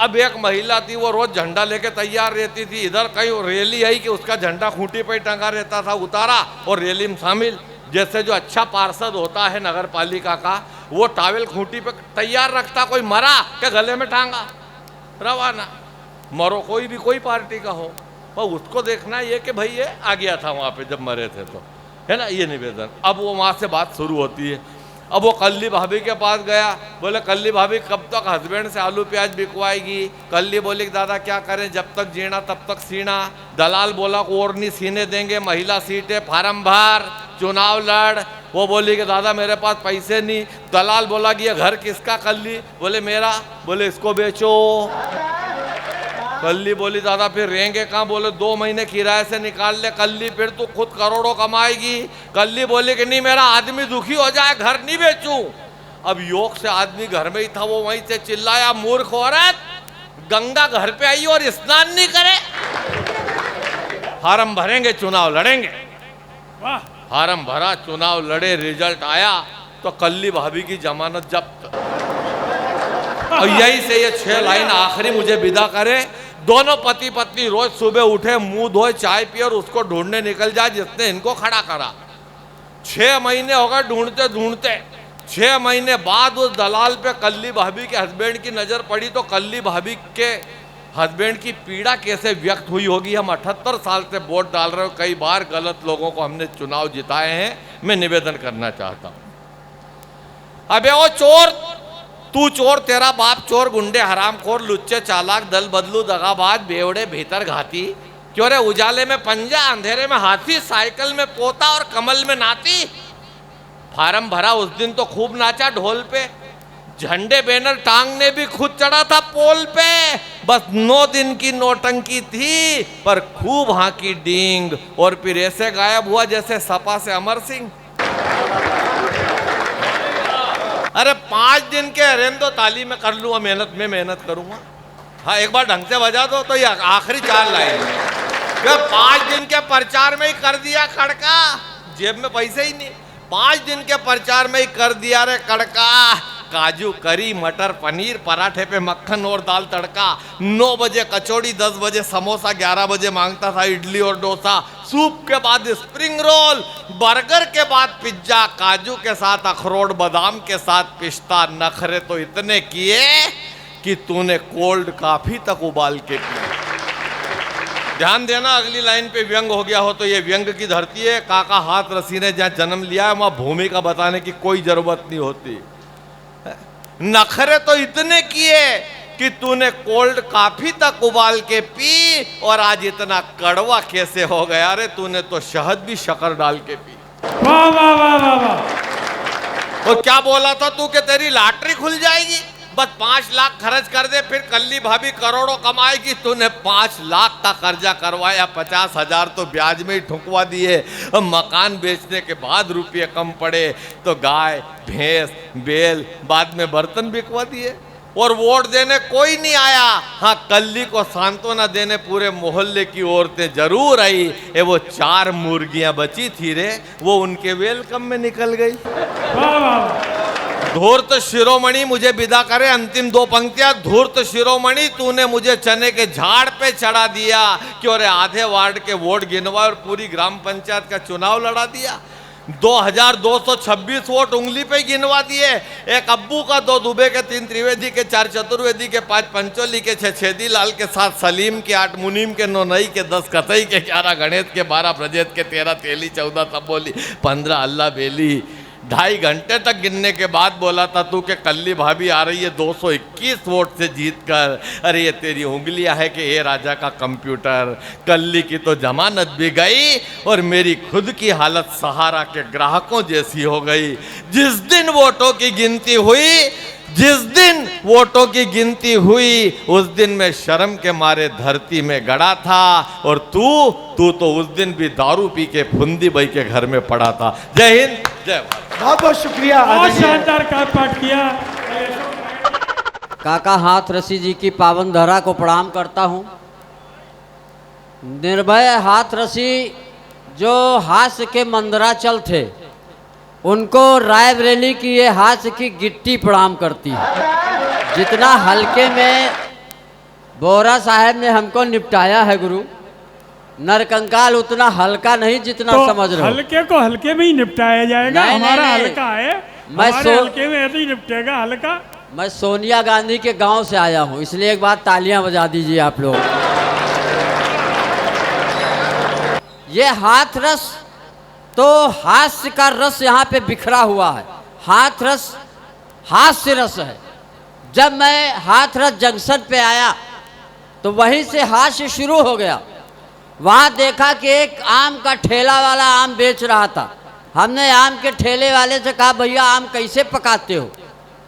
अब एक महिला थी, वो रोज झंडा लेके तैयार रहती थी। इधर कहीं रैली आई कि उसका झंडा खूंटी पे टंगा रहता था, उतारा और रैली में शामिल। जैसे जो अच्छा पार्षद होता है नगर पालिका का, वो टावल खूंटी पे तैयार रखता, कोई मरा के गले में टांगा, रवाना। मरो कोई भी, कोई पार्टी का हो, और उसको देखना ये कि भाई ये आ गया था वहाँ पे जब मरे थे, तो है ना ये निवेदन। अब वो वहाँ से बात शुरू होती है। अब वो कल्ली भाभी के पास गया, बोले कल्ली भाभी कब तक हस्बैंड से आलू प्याज बिकवाएगी? कल्ली बोली कि दादा क्या करें, जब तक जीना तब तक सीना। दलाल बोला और नहीं सीने देंगे, महिला सीटें फार्म भर, चुनाव लड़। वो बोली कि दादा मेरे पास पैसे नहीं। दलाल बोला कि ये घर किसका? कल्ली बोले मेरा। बोले इसको बेचो। कल्ली बोली दादा फिर रहेंगे कहाँ? बोले 2 महीने किराए से निकाल ले। कल्ली फिर तू खुद करोड़ों कमाएगी। कल्ली बोली कि नहीं मेरा आदमी दुखी हो जाए, घर नहीं बेचूं। अब योग से आदमी घर में ही था, वो वहीं से चिल्लाया मूर्ख औरत, गंगा घर पे आई और स्नान नहीं करे? फार्म भरेंगे चुनाव लड़ेंगे। वाह। फार्म भरा, चुनाव लड़े, रिजल्ट आया तो कल्ली भाभी की जमानत जब्त। और यही से ये 6 लाइन आखिरी मुझे विदा करे। दोनों पति पत्नी रोज सुबह उठे, मुंह धोए, चाय पिए और उसको ढूंढने निकल जाए जिसने इनको खड़ा करा। 6 महीने हो गए ढूंढते ढूंढते। 6 महीने बाद उस दलाल पे कल्ली भाभी के हस्बैंड की नजर पड़ी। तो कल्ली भाभी के हस्बैंड की पीड़ा कैसे व्यक्त हुई होगी। हम 78 साल से वोट डाल रहे हो, कई बार गलत लोगों को हमने चुनाव जिताए हैं। मैं निवेदन करना चाहता हूं, अबे ओ चोर, तू चोर, तेरा बाप चोर, गुंडे, हरामखोर, लुच्चे, चालाक, दल बदलू, दगाबाज, बेवड़े, भीतर घाती। क्यों रे, उजाले में पंजा, अंधेरे में हाथी, साइकिल में पोता और कमल में नाती। फार्म भरा उस दिन तो खूब नाचा ढोल पे, झंडे बैनर टांगने भी खुद चढ़ा था पोल पे। बस 9 दिन की नौटंकी थी पर खूब हाकी डींग, और फिर ऐसे गायब हुआ जैसे सपा से अमर सिंह। अरे 5 दिन के रेंदो ताली में कर लूंगा, मेहनत में मेहनत करूंगा। हाँ एक बार ढंग से बजा दो तो ये आखिरी 4 लाइन है। 5 दिन के प्रचार में ही कर दिया खड़का, जेब में पैसे ही नहीं। 5 दिन के प्रचार में ही कर दिया रे कड़का। काजू करी, मटर पनीर, पराठे पे मक्खन और दाल तड़का। 9 बजे कचौड़ी, 10 बजे समोसा, 11 बजे मांगता था इडली और डोसा। सूप के बाद स्प्रिंग रोल, बर्गर के बाद पिज्जा, काजू के साथ अखरोट, बादाम के साथ पिस्ता। नखरे तो इतने किए कि तूने कोल्ड कॉफी तक उबाल के पी। ध्यान देना, अगली लाइन पे व्यंग हो गया हो तो ये व्यंग की धरती है। काका हाथरसी ने जहाँ जन्म लिया है वहां भूमिका बताने की कोई जरूरत नहीं होती। नखरे तो इतने किए कि तूने कोल्ड कॉफी तक उबाल के पी और आज इतना कड़वा कैसे हो गया? अरे तूने तो शहद भी शक्कर डाल के पी। वाह वाह वाह वाह वाह। और क्या बोला था तू कि तेरी लॉटरी खुल जाएगी, बस 5 लाख खर्च कर दे फिर कल्ली भाभी करोड़ों कमाएगी। तूने 5 लाख का कर्जा करवाया, 50,000 तो ब्याज में ही ठुकवा दिए। मकान बेचने के बाद रुपये कम पड़े तो गाय भैंस बैल बाद में बर्तन बिकवा दिए। और वोट देने कोई नहीं आया। हाँ, कल्ली को सांत्वना देने पूरे मोहल्ले की औरतें जरूर आई। ये वो 4 मुर्गियां बची थी रे, वो उनके वेलकम में निकल गई। वाह वाह। धूर्त शिरोमणि मुझे विदा करे। अंतिम 2 पंक्तियां। धूर्त शिरोमणि, तूने मुझे चने के झाड़ पे चढ़ा दिया कि और आधे वार्ड के वोट गिनवा और पूरी ग्राम पंचायत का चुनाव लड़ा दिया। 2226 वोट उंगली पे गिनवा दिए। 1 अब्बू का, 2 दुबे के, 3 त्रिवेदी के, 4 चतुर्वेदी के, 5 पंचोली के, 6 छेदी लाल के, 7 सलीम के, 8 मुनीम के, 9 नई के, 10 कतई के, 11 गणेश के, 12 ब्रजेत के, 13 तेली, 14 तबोली, 15 अल्लाह बेली। 2.5 घंटे तक गिनने के बाद बोला था तू कि कल्ली भाभी आ रही है 221 वोट से जीत कर। अरे ये तेरी उंगलियां है कि ए राजा का कंप्यूटर। कल्ली की तो जमानत भी गई और मेरी खुद की हालत सहारा के ग्राहकों जैसी हो गई। जिस दिन वोटों की गिनती हुई उस दिन मैं शर्म के मारे धरती में गड़ा था। और तू तो उस दिन भी दारू पी के फुंदी बाई के घर में पड़ा था। जय हिंद, जय भारत। बहुत बहुत शुक्रिया। बहुत शानदार कार्य पाठ किया। काका हाथरसी जी की पावन धरा को प्रणाम करता हूँ। निर्भय हाथरसी जो हास्य के मंदराचल थे, उनको रायबरेली की ये हास्य की गिट्टी प्रणाम करती है। जितना हल्के में बोरा साहब ने हमको निपटाया है गुरु, नरकंकाल उतना हल्का नहीं जितना तो समझ रहे हो। हल्के को हल्के में ही निपटाया जाएगा। नहीं, हमारा नहीं, नहीं। हल्का है, मैं हमारे हल्के में ऐसे ही निपटेगा हल्का। मैं सोनिया गांधी के गांव से आया हूँ, इसलिए एक बार तालियां बजा दीजिए आप लोग। ये हाथरस तो हास्य का रस यहाँ पे बिखरा हुआ है। हाथरस हास्य रस है। जब मैं हाथरस जंक्शन पे आया तो वहीं से हास्य शुरू हो गया। वहाँ देखा कि एक आम का ठेला वाला आम बेच रहा था। हमने आम के ठेले वाले से कहा, भैया आम कैसे पकाते हो,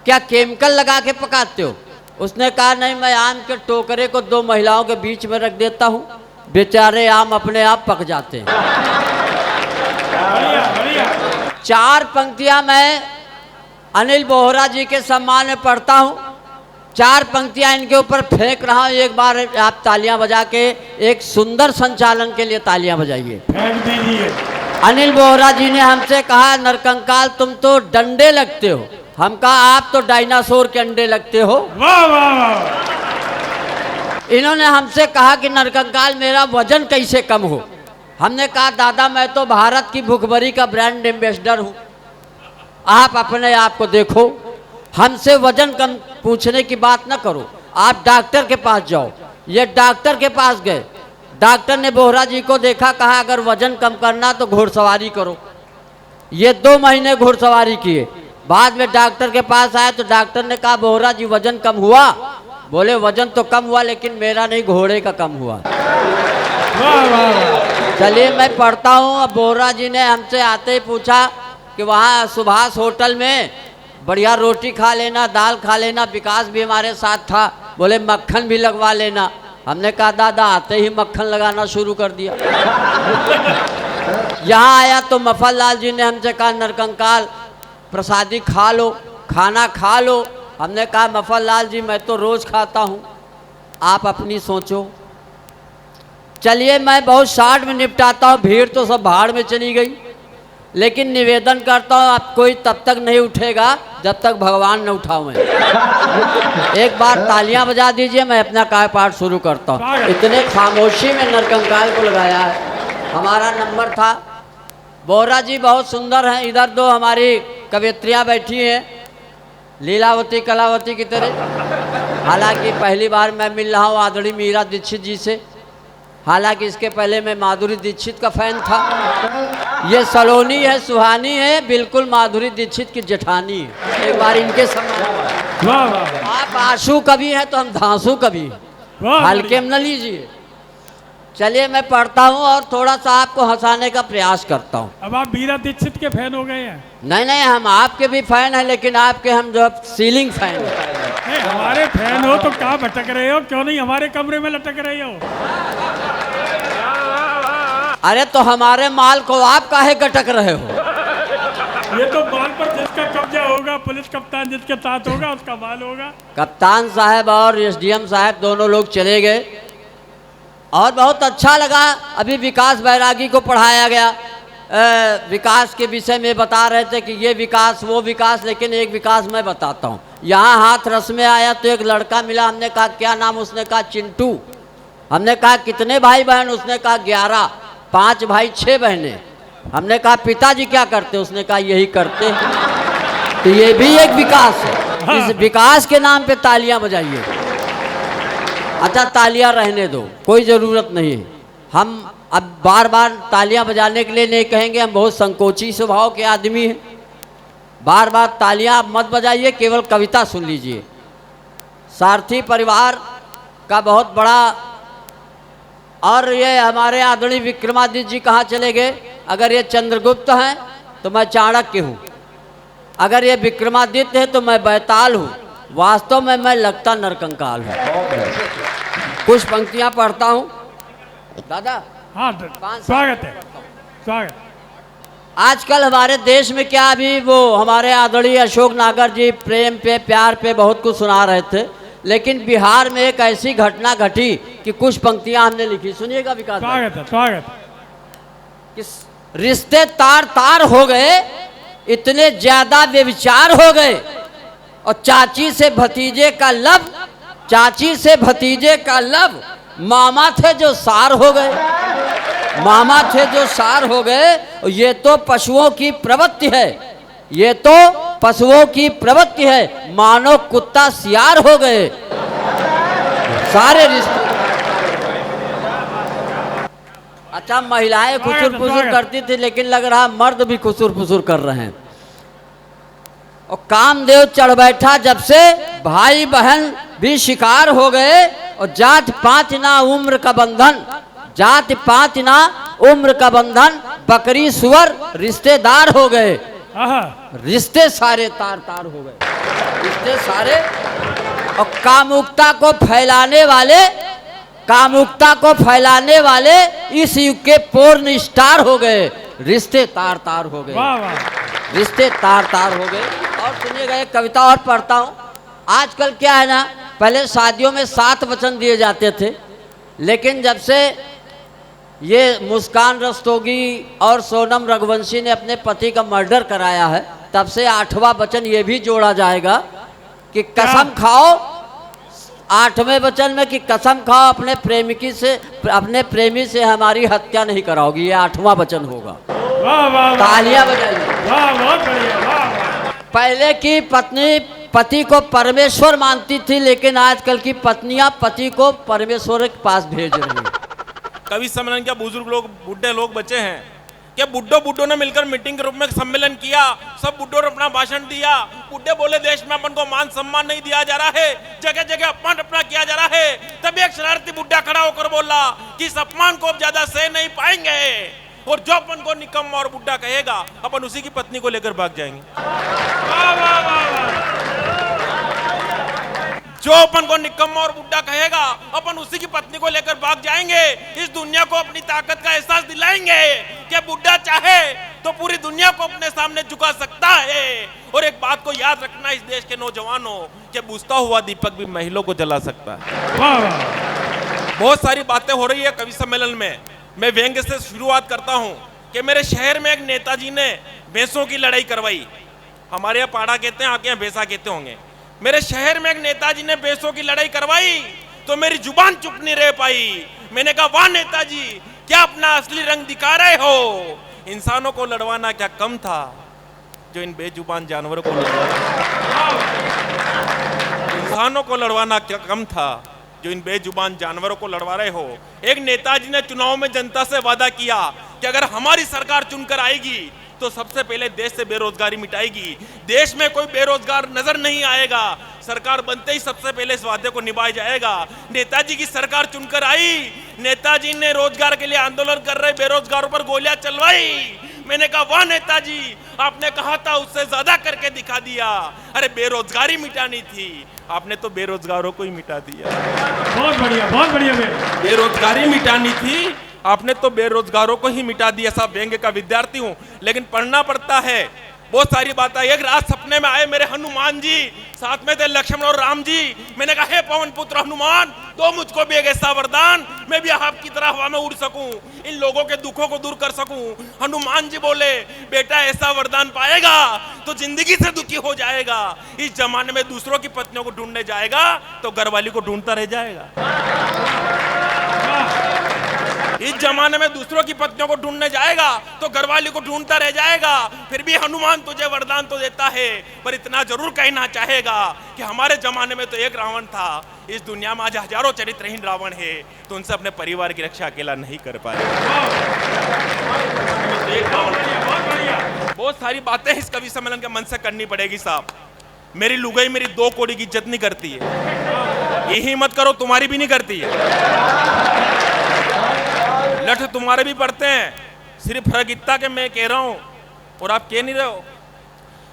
क्या केमिकल लगा के पकाते हो? उसने कहा, नहीं, मैं आम के टोकरे को 2 महिलाओं के बीच में रख देता हूँ, बेचारे आम अपने आप पक जाते हैं। 4 पंक्तियाँ मैं अनिल बोहरा जी के सम्मान में पढ़ता हूँ। 4 पंक्तियाँ इनके ऊपर फेंक रहा हूँ। एक बार आप तालियां बजा के एक सुंदर संचालन के लिए तालियां बजाइए। फेंक दीजिए। अनिल बोहरा जी ने हमसे कहा, नरकंकाल तुम तो डंडे लगते हो। हम कहा, आप तो डायनासोर के अंडे लगते हो। वाह वाह वाह। इन्होंने हमसे कहा कि नरकंकाल मेरा वजन कैसे कम हो। हमने कहा, दादा मैं तो भारत की भूखमरी का ब्रांड एम्बेसडर हूँ, आप अपने आप को देखो। हमसे वजन कम पूछने की बात ना करो, आप डॉक्टर के पास जाओ। ये डॉक्टर के पास गए। डॉक्टर ने बोहरा जी को देखा, कहा अगर वजन कम करना तो घुड़सवारी करो। ये 2 महीने घुड़सवारी किए। बाद में डॉक्टर के पास आए तो डॉक्टर ने कहा, बोहरा जी वजन कम हुआ? बोले, वजन तो कम हुआ लेकिन मेरा नहीं, घोड़े का कम हुआ। वाह वाह। चलिए मैं पढ़ता हूँ। अब बोहरा जी ने हमसे आते ही पूछा कि वहाँ सुभाष होटल में बढ़िया रोटी खा लेना, दाल खा लेना। विकास भी हमारे साथ था, बोले मक्खन भी लगवा लेना। हमने कहा, दादा आते ही मक्खन लगाना शुरू कर दिया। यहाँ आया तो मफल लाल जी ने हमसे कहा, नरकंकाल प्रसादी खा लो, खाना खा लो। हमने कहा, मफल लाल जी मैं तो रोज़ खाता हूँ, आप अपनी सोचो। चलिए मैं बहुत शार्ट में निपटाता हूँ, भीड़ तो सब भाड़ में चली गई। लेकिन निवेदन करता हूँ, आप कोई तब तक नहीं उठेगा जब तक भगवान न उठाओ। एक बार तालियां बजा दीजिए, मैं अपना कार्य पाठ शुरू करता हूँ। इतने खामोशी में नरकंकाल को लगाया है। हमारा नंबर था। बोहरा जी बहुत सुंदर हैं। इधर 2 हमारी कवियत्रियाँ बैठी हैं, लीलावती कलावती की तरह। हालांकि पहली बार मैं मिल रहा हूँ आदरणीय मीरा दीक्षित जी से। हालांकि इसके पहले मैं माधुरी दीक्षित का फैन था। ये सलोनी है, सुहानी है, बिल्कुल माधुरी दीक्षित की जेठानी है। एक बार इनके समान। वाह वाह आप आंसू कवि हैं तो हम धांसू कवि हैं, वाह, हल्के में न लीजिए। चलिए मैं पढ़ता हूँ और थोड़ा सा आपको हंसाने का प्रयास करता हूँ। अब आप बीरा दीक्षित के फैन हो गए हैं। नहीं नहीं, हम आपके भी फैन हैं, लेकिन आपके हम जो सीलिंग फैन हैं। नहीं, हमारे फैन हो तो कहाँ भटक रहे हो, क्यों नहीं हमारे कमरे में लटक रहे हो? अरे तो हमारे माल को आप काहे गटक रहे हो? ये तो माल पर जिसका कब्जा होगा, पुलिस कप्तान जिसके साथ होगा उसका माल होगा। कप्तान साहब और एसडीएम साहब दोनों लोग चले गए और बहुत अच्छा लगा। अभी विकास बैरागी को पढ़ाया गया, विकास के विषय में बता रहे थे कि ये विकास वो विकास, लेकिन एक विकास मैं बताता हूँ। यहाँ हाथ रस में आया तो एक लड़का मिला, हमने कहा क्या नाम? उसने कहा चिंटू। हमने कहा कितने भाई बहन? उसने कहा 11। 5 भाई 6 बहनें। हमने कहा पिताजी क्या करते? उसने कहा यही करते। तो ये भी एक विकास है। इस विकास के नाम पे तालियां बजाइए। अच्छा तालियां रहने दो, कोई ज़रूरत नहीं है। हम अब बार बार तालियां बजाने के लिए नहीं कहेंगे, हम बहुत संकोची स्वभाव के आदमी हैं। बार बार तालियां मत बजाइए, केवल कविता सुन लीजिए। सारथी परिवार का बहुत बड़ा, और ये हमारे आदरणीय विक्रमादित्य जी कहाँ चले गए? अगर ये चंद्रगुप्त हैं तो मैं चाणक्य हूँ, अगर ये विक्रमादित्य है तो मैं बैताल हूँ, वास्तव में मैं लगता नरकंकाल हूँ। कुछ पंक्तियाँ पढ़ता हूँ दादा। हाँ स्वागत है, स्वागत। आजकल हमारे देश में क्या, अभी वो हमारे आदरणीय अशोक नागर जी प्रेम पे प्यार पे बहुत कुछ सुना रहे थे, लेकिन बिहार में एक ऐसी घटना घटी कि कुछ पंक्तियां हमने लिखी, सुनिएगा विकास। स्वागत है, स्वागत। कि रिश्ते तार तार हो गए, इतने ज्यादा व्यभिचार हो गए, और चाची से भतीजे का लब, चाची से भतीजे का लब, मामा थे जो सार हो गए, मामा थे जो सार हो गए। ये तो पशुओं की प्रवृत्ति है, ये तो पशुओं की प्रवृत्ति है, मानो कुत्ता सियार हो गए सारे रिश्ते। अच्छा महिलाएं खुसुर फुसुर करती थी, लेकिन लग रहा मर्द भी खुसुर फुसुर कर रहे हैं। और कामदेव चढ़ बैठा जब से, भाई बहन भी शिकार हो गए, और जात पात ना उम्र का बंधन, जात पात ना उम्र का बंधन, बकरी सुअर रिश्तेदार हो गए, रिश्ते सारे तार तार हो गए, रिश्ते सारे। और कामुकता को फैलाने वाले, कामुकता को फैलाने वाले इस युग के पोर्न स्टार हो गए, रिश्ते तार तार हो गए, रिश्ते तार तार हो गए। और सुनिएगा एक कविता और पढ़ता हूँ। आजकल क्या है ना, पहले शादियों में 7 वचन दिए जाते थे, लेकिन जब से ये मुस्कान रस्तोगी और सोनम रघुवंशी ने अपने पति का मर्डर कराया है, तब से 8वां वचन ये भी जोड़ा जाएगा कि कसम खाओ, 8वें वचन में कि कसम खाओ अपने प्रेमिकी से, अपने प्रेमी से हमारी हत्या नहीं कराओगी, ये 8वां वचन होगा। तालियां बजाइए। बहुत बढ़िया, वाह। पहले की पत्नी पति को परमेश्वर मानती थी, लेकिन आजकल की पत्नियां पति को परमेश्वर के पास भेज रही हैं। कवि सम्मेलन क्या बुजुर्ग लोग, बुढ़े लोग बचे हैं क्या? बुड्ढों ने मिलकर मीटिंग के रूप में सम्मेलन किया, सब बुड्ढों ने अपना भाषण दिया। बुड्ढे बोले देश में अपन को मान सम्मान नहीं दिया जा रहा है, जगह जगह अपमान अपना किया जा रहा है। तभी एक शरारती बुड्ढा खड़ा होकर बोला कि इस अपमान को अब ज्यादा सह नहीं पाएंगे, और जो अपन को निकम्मा और बुड्ढा कहेगा अपन उसी की पत्नी को लेकर भाग जाएंगे। जो अपन को निकम्मा और बुड्ढा कहेगा अपन उसी की पत्नी को लेकर भाग जाएंगे। इस दुनिया को अपनी ताकत का एहसास दिलाएंगे कि बुड्ढा चाहे तो पूरी दुनिया को अपने सामने झुका सकता है। और एक बात को याद रखना इस देश के नौजवानों, कि बुझता हुआ दीपक भी महिलाओं को जला सकता है। बहुत सारी बातें हो रही है कवि सम्मेलन में। मैं व्यंग्य से शुरुआत करता हूँ कि मेरे शहर में एक नेताजी ने भैंसों की लड़ाई करवाई। हमारे यहाँ पाड़ा कहते हैं, आपके यहाँ भैंसा कहते होंगे। मेरे शहर में एक नेताजी ने भैंसों की लड़ाई करवाई तो मेरी जुबान चुप नहीं रह पाई। मैंने कहा वाह नेताजी, क्या अपना असली रंग दिखा रहे हो? इंसानों को लड़वाना क्या कम था जो इन बेजुबान जानवरों को लड़वाना? इंसानों को लड़वाना क्या कम था जो इन बेजुबान जानवरों को लड़वा रहे हो। एक नेताजी ने चुनाव में जनता से वादा किया कि अगर हमारी सरकार चुनकर आएगी तो सबसे पहले देश से बेरोजगारी मिटाएगी, देश में कोई बेरोजगार नजर नहीं आएगा, सरकार बनते ही सबसे पहले इस वादे को निभाया जाएगा। नेताजी की सरकार चुनकर आई, नेताजी ने रोजगार के लिए आंदोलन कर रहे बेरोजगारों पर गोलियां चलवाई। मैंने कहा वाह नेताजी, आपने कहा था उससे ज्यादा करके दिखा दिया। अरे बेरोजगारी मिटानी थी, आपने तो बेरोजगारों को ही मिटा दिया। बहुत बढ़िया, बहुत बढ़िया। बेरोजगारी मिटानी थी, आपने तो बेरोजगारों को ही मिटा दिया। साहब व्यंग्य का विद्यार्थी हूं, लेकिन पढ़ना पड़ता है। बहुत सारी बातें। एक रात सपने में आए मेरे हनुमान जी, साथ में थे लक्ष्मण और राम जी। मैंने कहा हे पवन पुत्र हनुमान, तो मुझको भी एक ऐसा वरदान, मैं भी आपकी तरह हवा में उड़ सकूं, इन लोगों के दुखों को दूर कर सकूं। हनुमान जी बोले बेटा ऐसा वरदान पाएगा तो जिंदगी से दुखी हो जाएगा। इस जमाने में दूसरों की पत्नियों को ढूंढने जाएगा तो घरवाली को ढूंढता रह जाएगा। इस जमाने में दूसरों की पत्नियों को ढूंढने जाएगा तो घरवाली को ढूंढता रह जाएगा। फिर भी हनुमान तुझे वरदान तो देता है, पर इतना जरूर कहना चाहेगा कि हमारे जमाने में तो एक रावण था, इस दुनिया में आज हजारों चरित्रहीन रावण है, तो उनसे अपने परिवार की रक्षा अकेला नहीं कर पाए। बहुत सारी बातें इस कवि सम्मेलन के मन से करनी पड़ेगी साहब। मेरी लुगाई मेरी 2 कौड़ी की इज्जत नहीं करती है, यही मत करो, तुम्हारी भी नहीं करती है। लठ तुम्हारे भी पड़ते हैं, सिर्फ फर्क इतना कि मैं कह रहा हूं और आप कह नहीं रहे हो।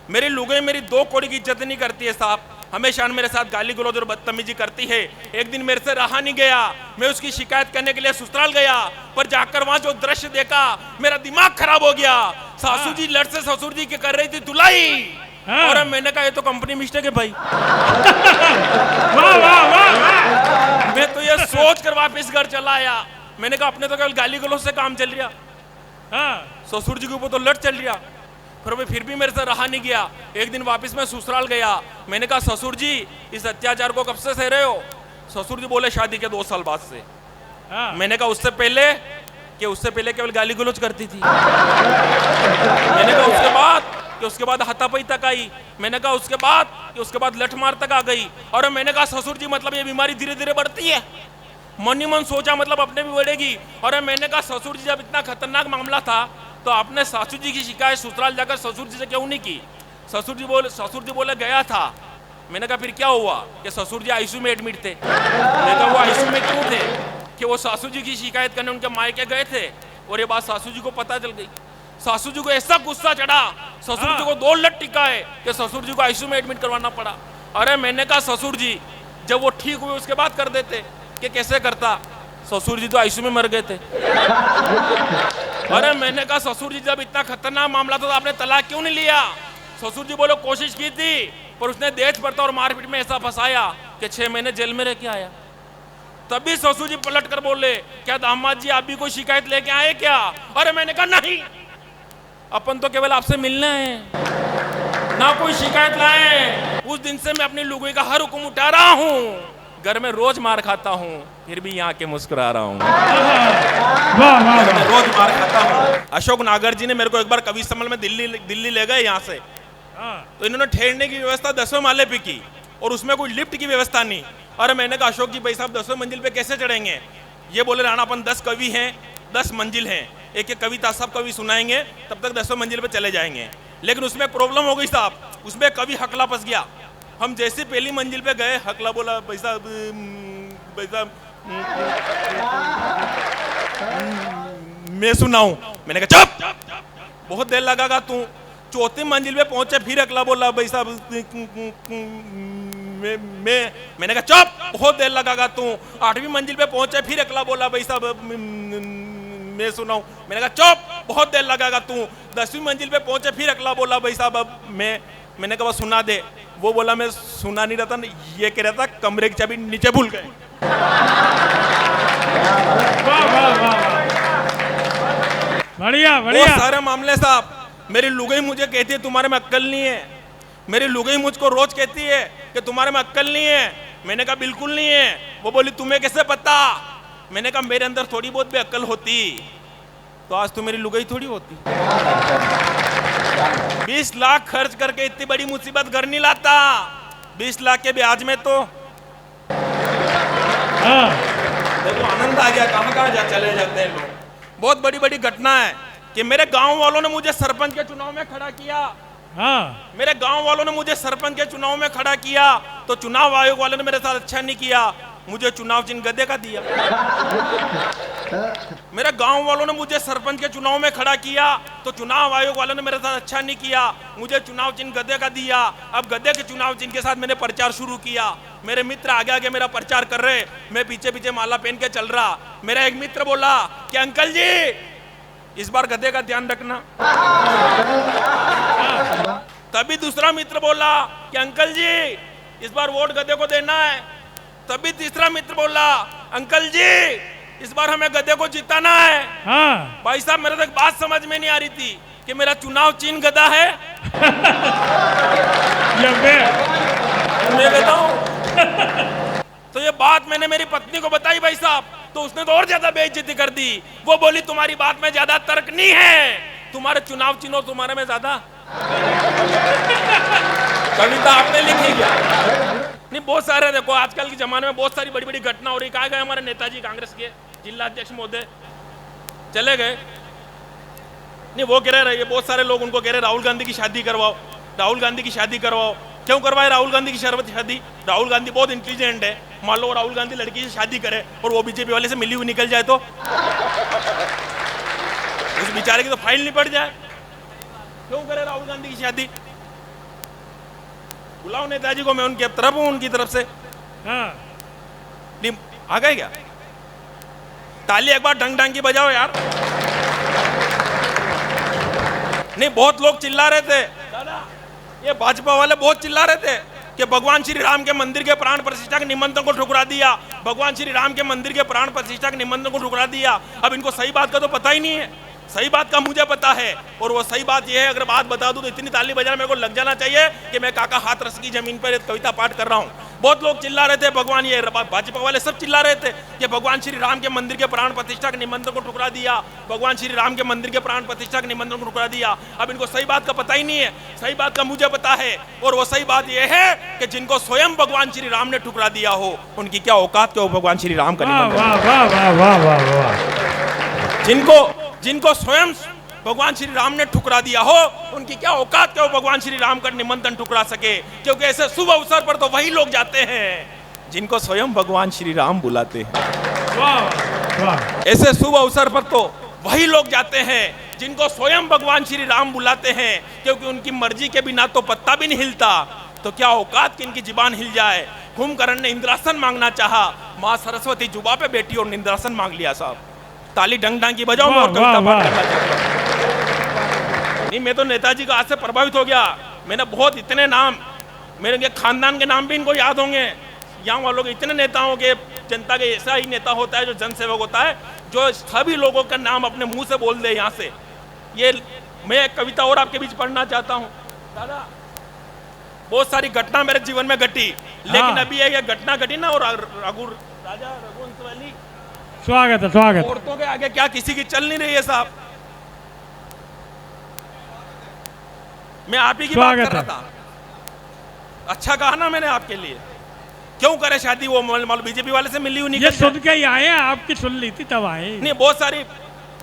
मेरी लुगाई मेरी 2 कौड़ी की इज्जत नहीं करती है साहब, हमेशा मेरे साथ गाली गलौज और बदतमीजी करती है। एक दिन मेरे से रहा नहीं गया, मैं उसकी शिकायत करने के लिए ससुराल गया, पर जाकर वहां जो दृश्य देखा मेरा दिमाग खराब हो गया। सासू जी लड़ से ससुर जी के कर रही थी धुलाई, और मैंने कहा ये तो कंपनी मिस्टेक है भाई। वाह वाह वाह। मैं तो ये सोच कर वापिस घर चला आया। मैंने कहा अपने तो केवल गाली गलौज से काम चल रहा, ससुर जी के ऊपर तो लड़ चल रहा। फिर भी मेरे से रहा नहीं गया। एक दिन वापस मैं ससुराल गया, मैंने कहा ससुर जी इस अत्याचार को कब से सह रहे हो? ससुर जी बोले शादी के 2 साल बाद से। मैंने कहा उससे पहले केवल गाली गलौज करती थी। मैंने कहा उसके बाद हाथापाई तक आई। मैंने कहा उसके बाद लठ मार तक आ गई। और मैंने कहा ससुर जी मतलब ये बीमारी धीरे धीरे बढ़ती है। मन ही मन सोचा मतलब अपने भी बढ़ेगी। और मैंने कहा ससुर जी जब इतना खतरनाक मामला था तो आपने सासू जी की शिकायत ससुराल जाकर ससुर जी से क्यों नहीं की? ससुर जी बोले गया था। मैंने कहा फिर क्या हुआ? कि ससुर जी आईसीयू में एडमिट थे। मैंने कहा वो आईसीयू में क्यों थे? कि वो सासू जी की शिकायत करने उनके मायके गए थे और ये बात सासू जी को पता चल गई। सासू जी को ऐसा गुस्सा चढ़ा, ससुर जी को 2 लठ टिकाए कि ससुर जी को आईसीयू में एडमिट करवाना पड़ा। अरे मैंने कहा ससुर जी जब वो ठीक हुए उसके बाद कर देते। कि कैसे करता? ससुर जी तो आईसीयू में मर गए थे। अरे मैंने कहा ससुर जी जब इतना खतरनाक मामला था तो आपने तलाक क्यों नहीं लिया? ससुर जी बोले कोशिश की थी पर उसने देश भरता और मारपीट में ऐसा फंसाया कि 6 महीने जेल में रह के आया। तभी ससुर जी पलट कर बोले क्या दामाद जी आप भी कोई शिकायत लेके आए क्या? अरे मैंने कहा नहीं, अपन तो केवल आपसे मिलना है, ना कोई शिकायत लाए। उस दिन से मैं अपनी लुगाई का हर हुक्म उठा रहा हूँ। घर में रोज मार खाता हूँ फिर भी यहाँ के मुस्कुरा रहा हूँ। रोज मार खाता हूँ। अशोक नागर जी ने मेरे को एक बार कवि सम्मेलन में दिल्ली ले गए यहाँ से, तो इन्होंने ठहरने की व्यवस्था 10वें माले पे की और उसमें कोई लिफ्ट की व्यवस्था नहीं। और मैंने कहा अशोक जी भाई साहब 10वें मंजिल पे कैसे चढ़ेंगे? ये बोले राणा अपन 10 कवि हैं, 10 मंजिल हैं, एक एक कविता सब कवि सुनाएंगे तब तक 10वें मंजिल पे चले जाएंगे। लेकिन उसमें प्रॉब्लम हो गई साहब, उसमें कवि हकला फंस गया। हम जैसे पहली मंजिल पे गए हकला बोला भाई साहब मैं सुनाऊं? मैंने कहा चुप, बहुत देर लगागा तू। 4थी मंजिल पे पहुंचे फिर हकला बोला भाई साहब मैंने कहा चुप, बहुत देर लगागा तू। 8वीं मंजिल पे पहुंचे फिर हकला बोला भाई साहब मैं सुनाऊं? मैंने कहा चुप, बहुत देर लगागा तू। 10वीं मंजिल पे पहुंचे फिर हकला बोला भाई साहब मैंने कहा सुना दे। वो बोला मैं सुना नहीं रहा था, ये कह रहा था कमरे की चाबी नीचे भूल गए। बढ़िया बढ़िया। वो सारे मामले साहब। मेरी लुगाई मुझे कहती है तुम्हारे में अक्ल नहीं है। मेरी लुगाई मुझको रोज कहती है कि तुम्हारे में अक्ल नहीं है। मैंने कहा बिल्कुल नहीं है। वो बोली तुम्हें कैसे पता? मैंने कहा मेरे अंदर थोड़ी बहुत भी अक्ल होती तो आज तो मेरी लुगाई थोड़ी होती। 20 लाख खर्च करके इतनी बड़ी मुसीबत घर नहीं लाता। 20 लाख के ब्याज में तो हाँ देखो आनंद आ गया, कहाँ कहाँ चले जाते हैं लोग। बहुत बड़ी बड़ी घटना है कि मेरे गांव वालों ने मुझे सरपंच के चुनाव में खड़ा किया। हाँ मेरे गांव वालों ने मुझे सरपंच के चुनाव में खड़ा किया, तो चुनाव आयोग वालों ने मेरे साथ अच्छा नहीं किया, मुझे चुनाव चिन्ह गधे का दिया। मेरे गांव वालों ने मुझे सरपंच के चुनाव में खड़ा किया, तो चुनाव आयोग वालों ने मेरे साथ अच्छा नहीं किया, मुझे चुनाव चिन्ह गधे का दिया। अब गधे के चुनाव चिन्ह के साथ मैंने प्रचार शुरू किया। मेरे मित्र आगे आगे मेरा प्रचार कर रहे, मैं पीछे पीछे माला पहन के चल रहा। मेरा एक मित्र बोला कि अंकल जी इस बार गधे का ध्यान रखना। तभी दूसरा मित्र बोला कि अंकल जी इस बार वोट गधे को देना है। तभी तीसरा मित्र बोला अंकल जी इस बार हमें गधे को जिताना है। हाँ भाई साहब मेरे तक बात समझ में नहीं आ रही थी कि मेरा चुनाव चिन्ह गधा है। मैं कहता हूं तो ये बात मैंने मेरी पत्नी को बताई भाई साहब, तो उसने तो और ज्यादा बेइज्जती कर दी। वो बोली तुम्हारी बात में ज्यादा तर्क नहीं है, तुम्हारे चुनाव चिन्ह तुम्हारे में ज्यादा। कविता आपने लिखी क्या? नहीं बहुत सारे, देखो आजकल के जमाने में बहुत सारी बड़ी बड़ी घटना हो रही। कहाँ गए हमारे नेताजी कांग्रेस के जिला अध्यक्ष महोदय? चले गए। नहीं वो कह रहे, बहुत सारे लोग उनको कह रहे राहुल गांधी की शादी करवाओ, राहुल गांधी की शादी करवाओ। क्यों करवाए राहुल गांधी की शादी? राहुल गांधी बहुत इंटेलिजेंट है। मान लो राहुल गांधी लड़की से शादी करे और वो बीजेपी वाले से मिली हुई निकल जाए तो उस बेचारे की तो फाइल नहीं पड़ जाए। क्यों करे राहुल गांधी की शादी? बुलाओ नेताजी को, मैं उनकी तरफ हूं, उनकी तरफ से। हाँ नहीं आ गए क्या? ताली एक बार ढंग ढंग की बजाओ यार। नहीं बहुत लोग चिल्ला रहे थे दादा, ये भाजपा वाले बहुत चिल्ला रहे थे कि भगवान श्री राम के मंदिर के प्राण प्रतिष्ठा के निमंत्रण को ठुकरा दिया, भगवान श्री राम के मंदिर के प्राण प्रतिष्ठा के निमंत्रण को ठुकरा दिया। अब इनको सही बात का तो पता ही नहीं है। सही बात का मुझे पता है, और वो सही बात ये है, अगर बात बता दूं तो इतनी ताली बजाना मेरे को लग जाना चाहिए कि मैं काका हाथ रस की जमीन पर कविता पाठ कर रहा हूं। बहुत लोग चिल्ला रहे थे भगवान, ये भाजपा वाले सब चिल्ला रहे थे कि भगवान श्री राम के मंदिर के प्राण प्रतिष्ठा के निमंत्रण को ठुकरा दिया, भगवान श्री राम के मंदिर के प्राण प्रतिष्ठा के निमंत्रण को ठुकरा दिया। अब इनको सही बात का पता ही नहीं है। सही बात का मुझे पता है, और वो सही बात ये है कि जिनको स्वयं भगवान श्री राम ने ठुकरा दिया हो, उनकी क्या औकात के हो भगवान श्री राम का निमंत्रण। वाह वाह वाह वाह वाह वाह। जिनको स्वयं भगवान श्री राम ने ठुकरा दिया हो, उनकी क्या औकात के हो भगवान श्री राम का निमंत्रण ठुकरा सके। क्योंकि ऐसे शुभ अवसर पर तो वही लोग जाते हैं जिनको स्वयं भगवान श्री राम बुलाते हैं। वाह वाह। ऐसे शुभ अवसर पर तो वही लोग जाते हैं जिनको स्वयं भगवान श्री राम बुलाते हैं, क्योंकि उनकी मर्जी के बिना तो पत्ता भी नहीं हिलता। तो क्या औकात कि इनकी जुबान हिल जाए। कुंभकर्ण ने इंद्रासन मांगना चाहा, माँ सरस्वती जुबा पे बैठी और इंद्रासन मांग लिया। साहब ताली ढंग ढंग की बजाओ। और कविता पाठ करना चाहता हूं। नहीं मैं तो नेताजी का आज से प्रभावित हो गया। मैंने बहुत इतने नाम, मेरे खानदान के नाम भी इनको याद होंगे। यहाँ वालों के इतने नेताओं के, जनता के ऐसा ही नेता होता है जो जनसेवक होता है, जो सभी लोगों का नाम अपने मुंह से बोल दे। यहाँ से ये मैं एक कविता और आपके बीच पढ़ना चाहता हूँ। दादा बहुत सारी घटना मेरे जीवन में घटी, लेकिन अभी ये घटना घटी ना, और राजा रघुवंश वाली, स्वागत है स्वागत। औरतों के आगे क्या किसी की चल नहीं रही है साहब। मैं आप ही की बात कर रहा था। अच्छा कहा ना मैंने आपके लिए। क्यों करे शादी? वो बीजेपी वाले से मिली हुई नहीं। ये सुन के ही आए हैं, आपकी सुन ली थी तब आए। नहीं बहुत सारी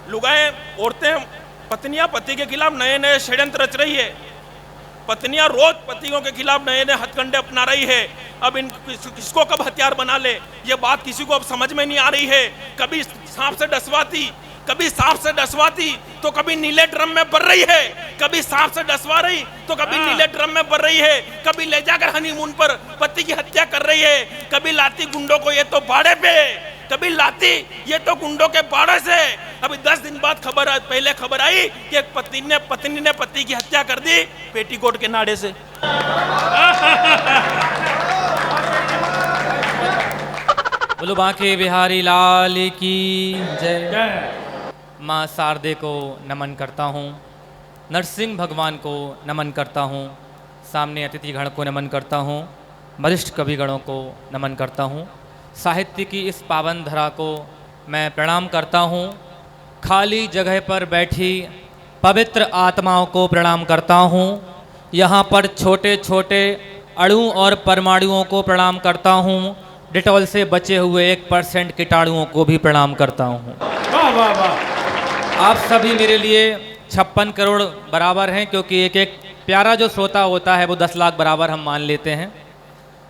लुगाएं, औरतें, पत्नियां पति के खिलाफ नए नए षड्यंत्र रच रही है। पत्नियां रोज पतियों के खिलाफ नए नए हथकंडे अपना रही है। अब किसको कब हथियार बना ले, ये बात किसी को अब समझ में नहीं आ रही है। कभी सांप से डसवाती, कभी सांप से डसवाती तो कभी नीले ड्रम में भर रही है, कभी सांप से डसवा रही तो कभी नीले ड्रम में भर रही है, कभी ले जाकर हनीमून पर पति की हत्या कर रही है, कभी लाती गुंडों को ये तो बाड़े पे, कभी लाती ये तो गुंडों के बाड़े से। अभी 10 दिन बाद पहले खबर आई कि एक पत्नी ने पति की हत्या कर दी पेटीकोट के नाड़े से। बोलो बांके बिहारी लाल की जय। माँ शारदे को नमन करता हूँ, नरसिंह भगवान को नमन करता हूँ, सामने अतिथिगण को नमन करता हूँ, वरिष्ठ कविगणों को नमन करता हूँ। साहित्य की इस पावन धरा को मैं प्रणाम करता हूँ। खाली जगह पर बैठी पवित्र आत्माओं को प्रणाम करता हूँ। यहाँ पर छोटे छोटे अणु और परमाणुओं को प्रणाम करता हूँ। डिटॉल से बचे हुए 1% कीटाणुओं को भी प्रणाम करता हूँ। वाह वाह वाह। आप सभी मेरे लिए 56 करोड़ बराबर हैं, क्योंकि एक एक प्यारा जो श्रोता होता है वो 10 लाख बराबर हम मान लेते हैं।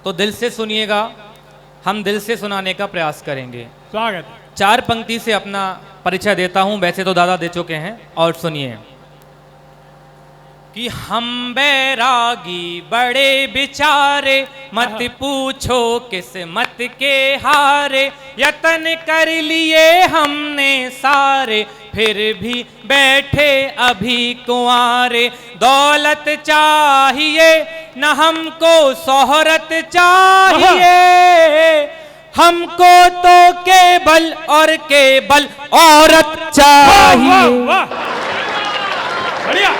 तो दिल से सुनिएगा, हम दिल से सुनाने का प्रयास करेंगे। स्वागत। 4 पंक्ति से अपना परिचय देता हूँ, वैसे तो दादा दे चुके हैं, और सुनिए कि हम बैरागी बड़े बिचारे, मत पूछो किस्मत के हारे, यतन कर लिए हमने सारे, फिर भी बैठे अभी कुंवारे। दौलत चाहिए न हमको शोहरत चाहिए, हमको तो केवल और केवल औरत चाहिए। वाह बढ़िया।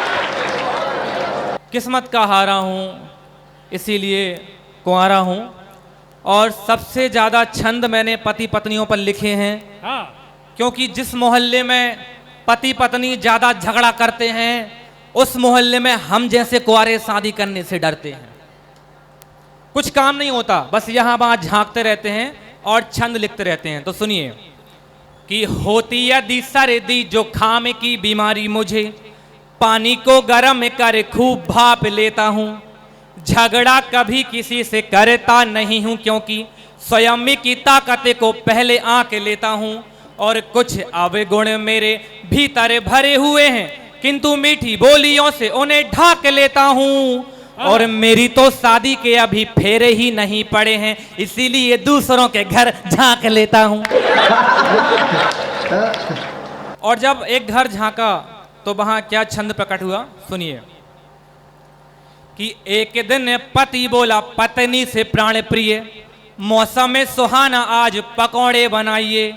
किस्मत का हारा हूँ, इसीलिए कुंवारा हूँ। और सबसे ज़्यादा छंद मैंने पति पत्नियों पर लिखे हैं, हाँ। क्योंकि जिस मोहल्ले में पति पत्नी ज़्यादा झगड़ा करते हैं, उस मोहल्ले में हम जैसे कुंवारे शादी करने से डरते हैं। कुछ काम नहीं होता, बस यहाँ वहाँ झांकते रहते हैं और छंद लिखते रहते हैं। तो सुनिए कि होती यदि सर्दी जुखाम की बीमारी मुझे, पानी को गर्म कर खूब भाप लेता हूँ। झगड़ा कभी किसी से करता नहीं हूँ, क्योंकि स्वयं की ताकत को पहले आंक लेता हूँ। और कुछ अवगुण मेरे भीतर भरे हुए हैं, किंतु मीठी बोलियों से उन्हें ढांक लेता हूँ। और मेरी तो शादी के अभी फेरे ही नहीं पड़े हैं, इसीलिए दूसरों के घर झांक लेता हूँ। और जब एक घर झांका तो वहां क्या छंद प्रकट हुआ, सुनिए कि एक दिन पति बोला पत्नी से, प्राण प्रिय मौसम में सुहाना आज पकौड़े बनाइए।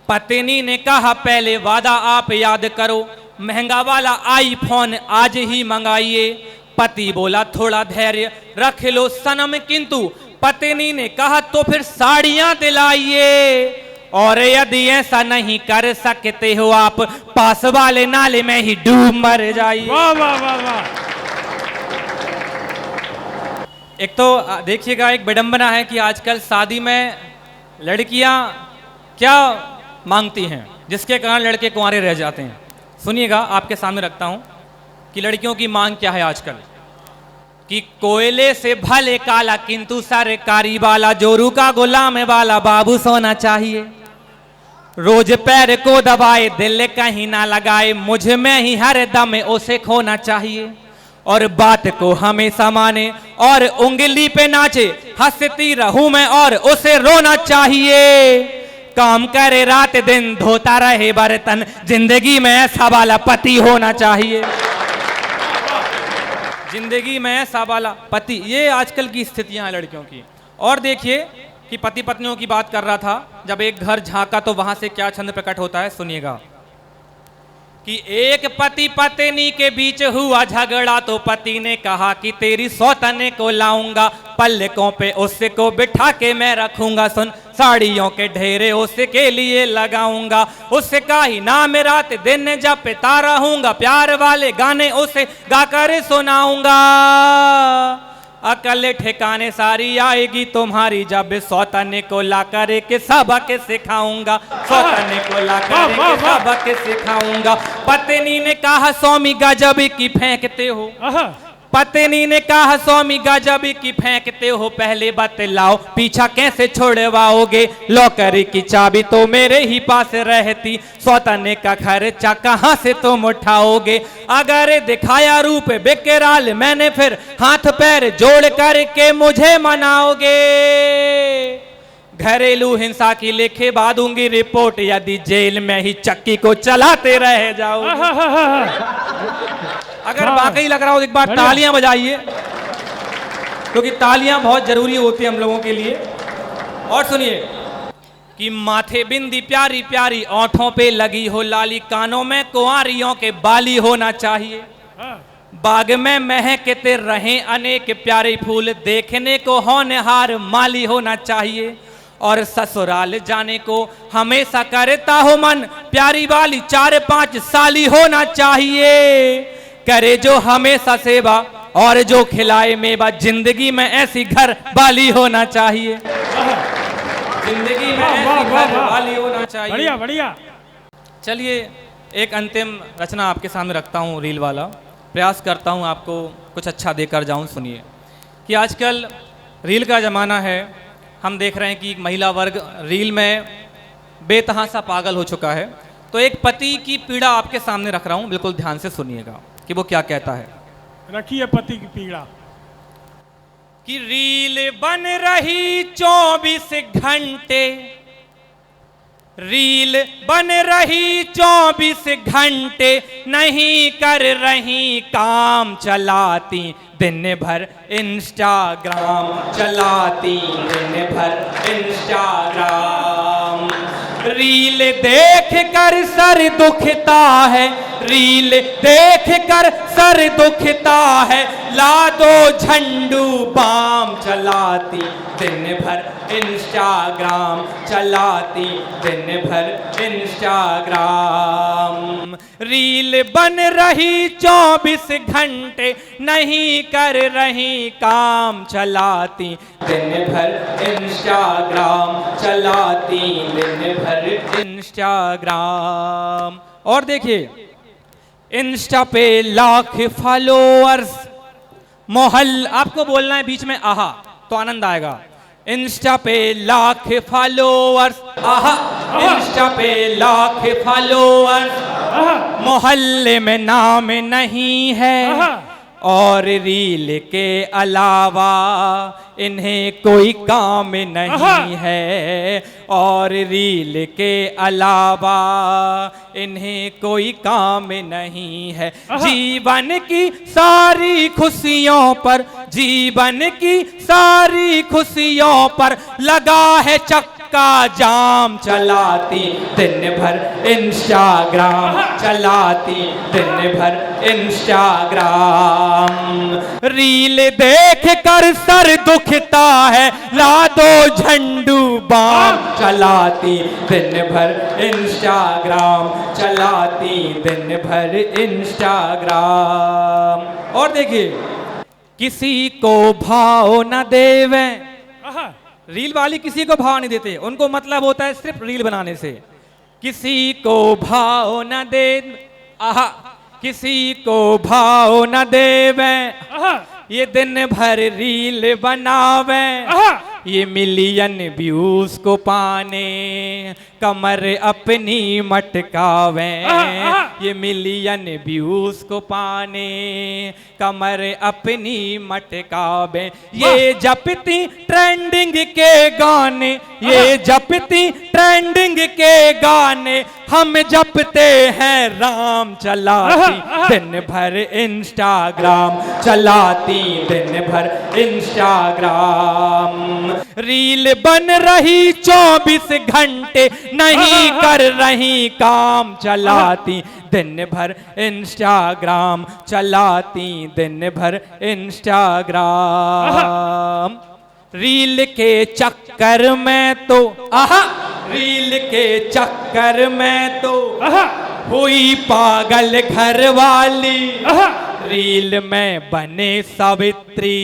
पत्नी ने कहा पहले वादा आप याद करो, महंगा वाला आईफोन आज ही मंगाइए। पति बोला थोड़ा धैर्य रख लो सनम, किंतु पत्नी ने कहा तो फिर साड़ियां दिलाइए। और यदि ऐसा नहीं कर सकते हो आप, पास वाले नाले में ही डूब मर जाइए। वाह वाह वाह वाह। एक तो देखिएगा, एक विडंबना है कि आजकल शादी में लड़कियां क्या मांगती हैं, जिसके कारण लड़के कुंवारे रह जाते हैं। सुनिएगा, आपके सामने रखता हूं कि लड़कियों की मांग क्या है आजकल। कि कोयले से भले काला किंतु सरकारी वाला, जोरू का गुलाम वाला बाबू सोना चाहिए। रोज पैर को दबाए दिल कहीं ना लगाए, मुझ में ही हर दम उसे खोना चाहिए। और बात को हमेशा माने और उंगली पे नाचे, हंसती रहूं मैं और उसे रोना चाहिए। काम करे रात दिन धोता रहे बर्तन, जिंदगी में ऐसा वाला पति होना चाहिए। जिंदगी में ऐसा वाला पति, ये आजकल की स्थितियां हैं लड़कियों की। और देखिए कि पति पत्नियों की बात कर रहा था, जब एक घर झांका तो वहां से क्या छंद प्रकट होता है, सुनिएगा कि एक पति पत्नी के बीच हुआ झगड़ा तो पति ने कहा कि तेरी सौतने को लाऊंगा, पल्लकों पे उसको बिठा के मैं रखूंगा। सुन, साड़ियों के ढेरे उसके लिए लगाऊंगा, उसका ही नाम रात दिन जपता रहूंगा, प्यार वाले गाने उसे गाकर सुनाऊंगा। अकल ठिकाने सारी आएगी तुम्हारी, जब सौतने को ला कर के सबक सिखाऊंगा, सौतने को ला कर के सबक सिखाऊंगा। पत्नी ने कहा स्वामी गजब की फेंकते हो, पत्नी ने कहा स्वामी गजब की फेंकते हो, पहले बतलाओ पीछा कैसे छोड़वाओगे। लॉकरी की चाबी तो मेरे ही पास रहती, सौतने का खर्चा कहाँ से तुम उठाओगे। अगर दिखाया रूप बेकराल मैंने, फिर हाथ पैर जोड़ करके मुझे मनाओगे। घरेलू हिंसा की लिखे दूंगी रिपोर्ट, यदि जेल में ही चक्की को चलाते रह जाओगे। अगर वाकई लग रहा हो एक बार तालियां बजाइए, क्योंकि तालियां बहुत जरूरी होती है हम लोगों के लिए। और सुनिए कि माथे बिंदी प्यारी प्यारी, ओंठों पे लगी हो लाली, कानों में कुंवारियों के बाली होना चाहिए। बाग में महकते रहे अनेक प्यारे फूल, देखने को होनहार माली होना चाहिए। और ससुराल जाने को हमेशा करता हो मन, प्यारी वाली 4-5 साली होना चाहिए। करे जो हमेशा सेवा और जो खिलाए मेवा, जिंदगी में ऐसी घर वाली होना चाहिए। जिंदगी में वाह, ऐसी वाह, वाह, घर वाह। वाली होना चाहिए। बढ़िया बढ़िया। चलिए एक अंतिम रचना आपके सामने रखता हूँ, रील वाला। प्रयास करता हूँ आपको कुछ अच्छा देकर जाऊँ। सुनिए कि आजकल रील का ज़माना है। हम देख रहे हैं कि महिला वर्ग रील में बेतहासा पागल हो चुका है। तो एक पति की पीड़ा आपके सामने रख रहा हूँ, बिल्कुल ध्यान से सुनिएगा कि वो क्या कहता है। रखिए पति की पीड़ा। कि रील बन रही 24 घंटे, रील बन रही 24 घंटे, नहीं कर रही काम, चलाती दिन भर इंस्टाग्राम, चलाती दिन भर इंस्टाग्राम। रील देख कर सर दुखता है, रील देख कर सर दुखता है, ला दो झंडू बाम, चलाती दिन भर इंस्टाग्राम, चलाती दिन भर इंस्टाग्राम। रील बन रही 24 घंटे, नहीं कर रही काम, चलाती दिन भर इंस्टाग्राम, चलाती दिन भर इंस्टाग्राम। और देखिए इंस्टा पे लाख फॉलोअर्स, मोहल आपको बोलना है बीच में आहा तो आनंद आएगा। इंस्टा पे लाख फॉलोअर्स, आहा। इंस्टा पे लाख फॉलोअर्स, मोहल्ले में नाम नहीं है, और रील के अलावा इन्हें कोई काम नहीं है, और रील के अलावा इन्हें कोई काम नहीं है। जीवन की सारी खुशियों पर, जीवन की सारी खुशियों पर लगा है चक्का जाम, चलाती दिन भर इंस्टाग्राम, चलाती दिन भर इंस्टाग्राम। रील देख कर सर दुखता है, ला दो झंडू बाम, चलाती दिन भर इंस्टाग्राम, चलाती दिन भर इंस्टाग्राम। और देखिए किसी को भाव न देवे, रील वाली किसी को भाव नहीं देते, उनको मतलब होता है सिर्फ रील बनाने से। किसी को भाव न दे, आहा, किसी को भाव न देवे, ये दिन भर रील बनावे, ये मिलियन व्यूज को पाने कमर अपनी मटकावे, ये मिलियन व्यूज को पाने कमर अपनी मटकावे। ये जपती ट्रेंडिंग के गाने, ये जपती ट्रेंडिंग के गाने, हम जपते हैं राम, चलाती दिन भर इंस्टाग्राम, चलाती दिन भर इंस्टाग्राम। रील बन रही 24 घंटे, नहीं कर रही काम, चलाती दिन भर इंस्टाग्राम, चलाती दिन भर इंस्टाग्राम। रील के चक्कर में तो, आहा, रील के चक्कर में तो हुई पागल घर वाली, रील में बने सावित्री,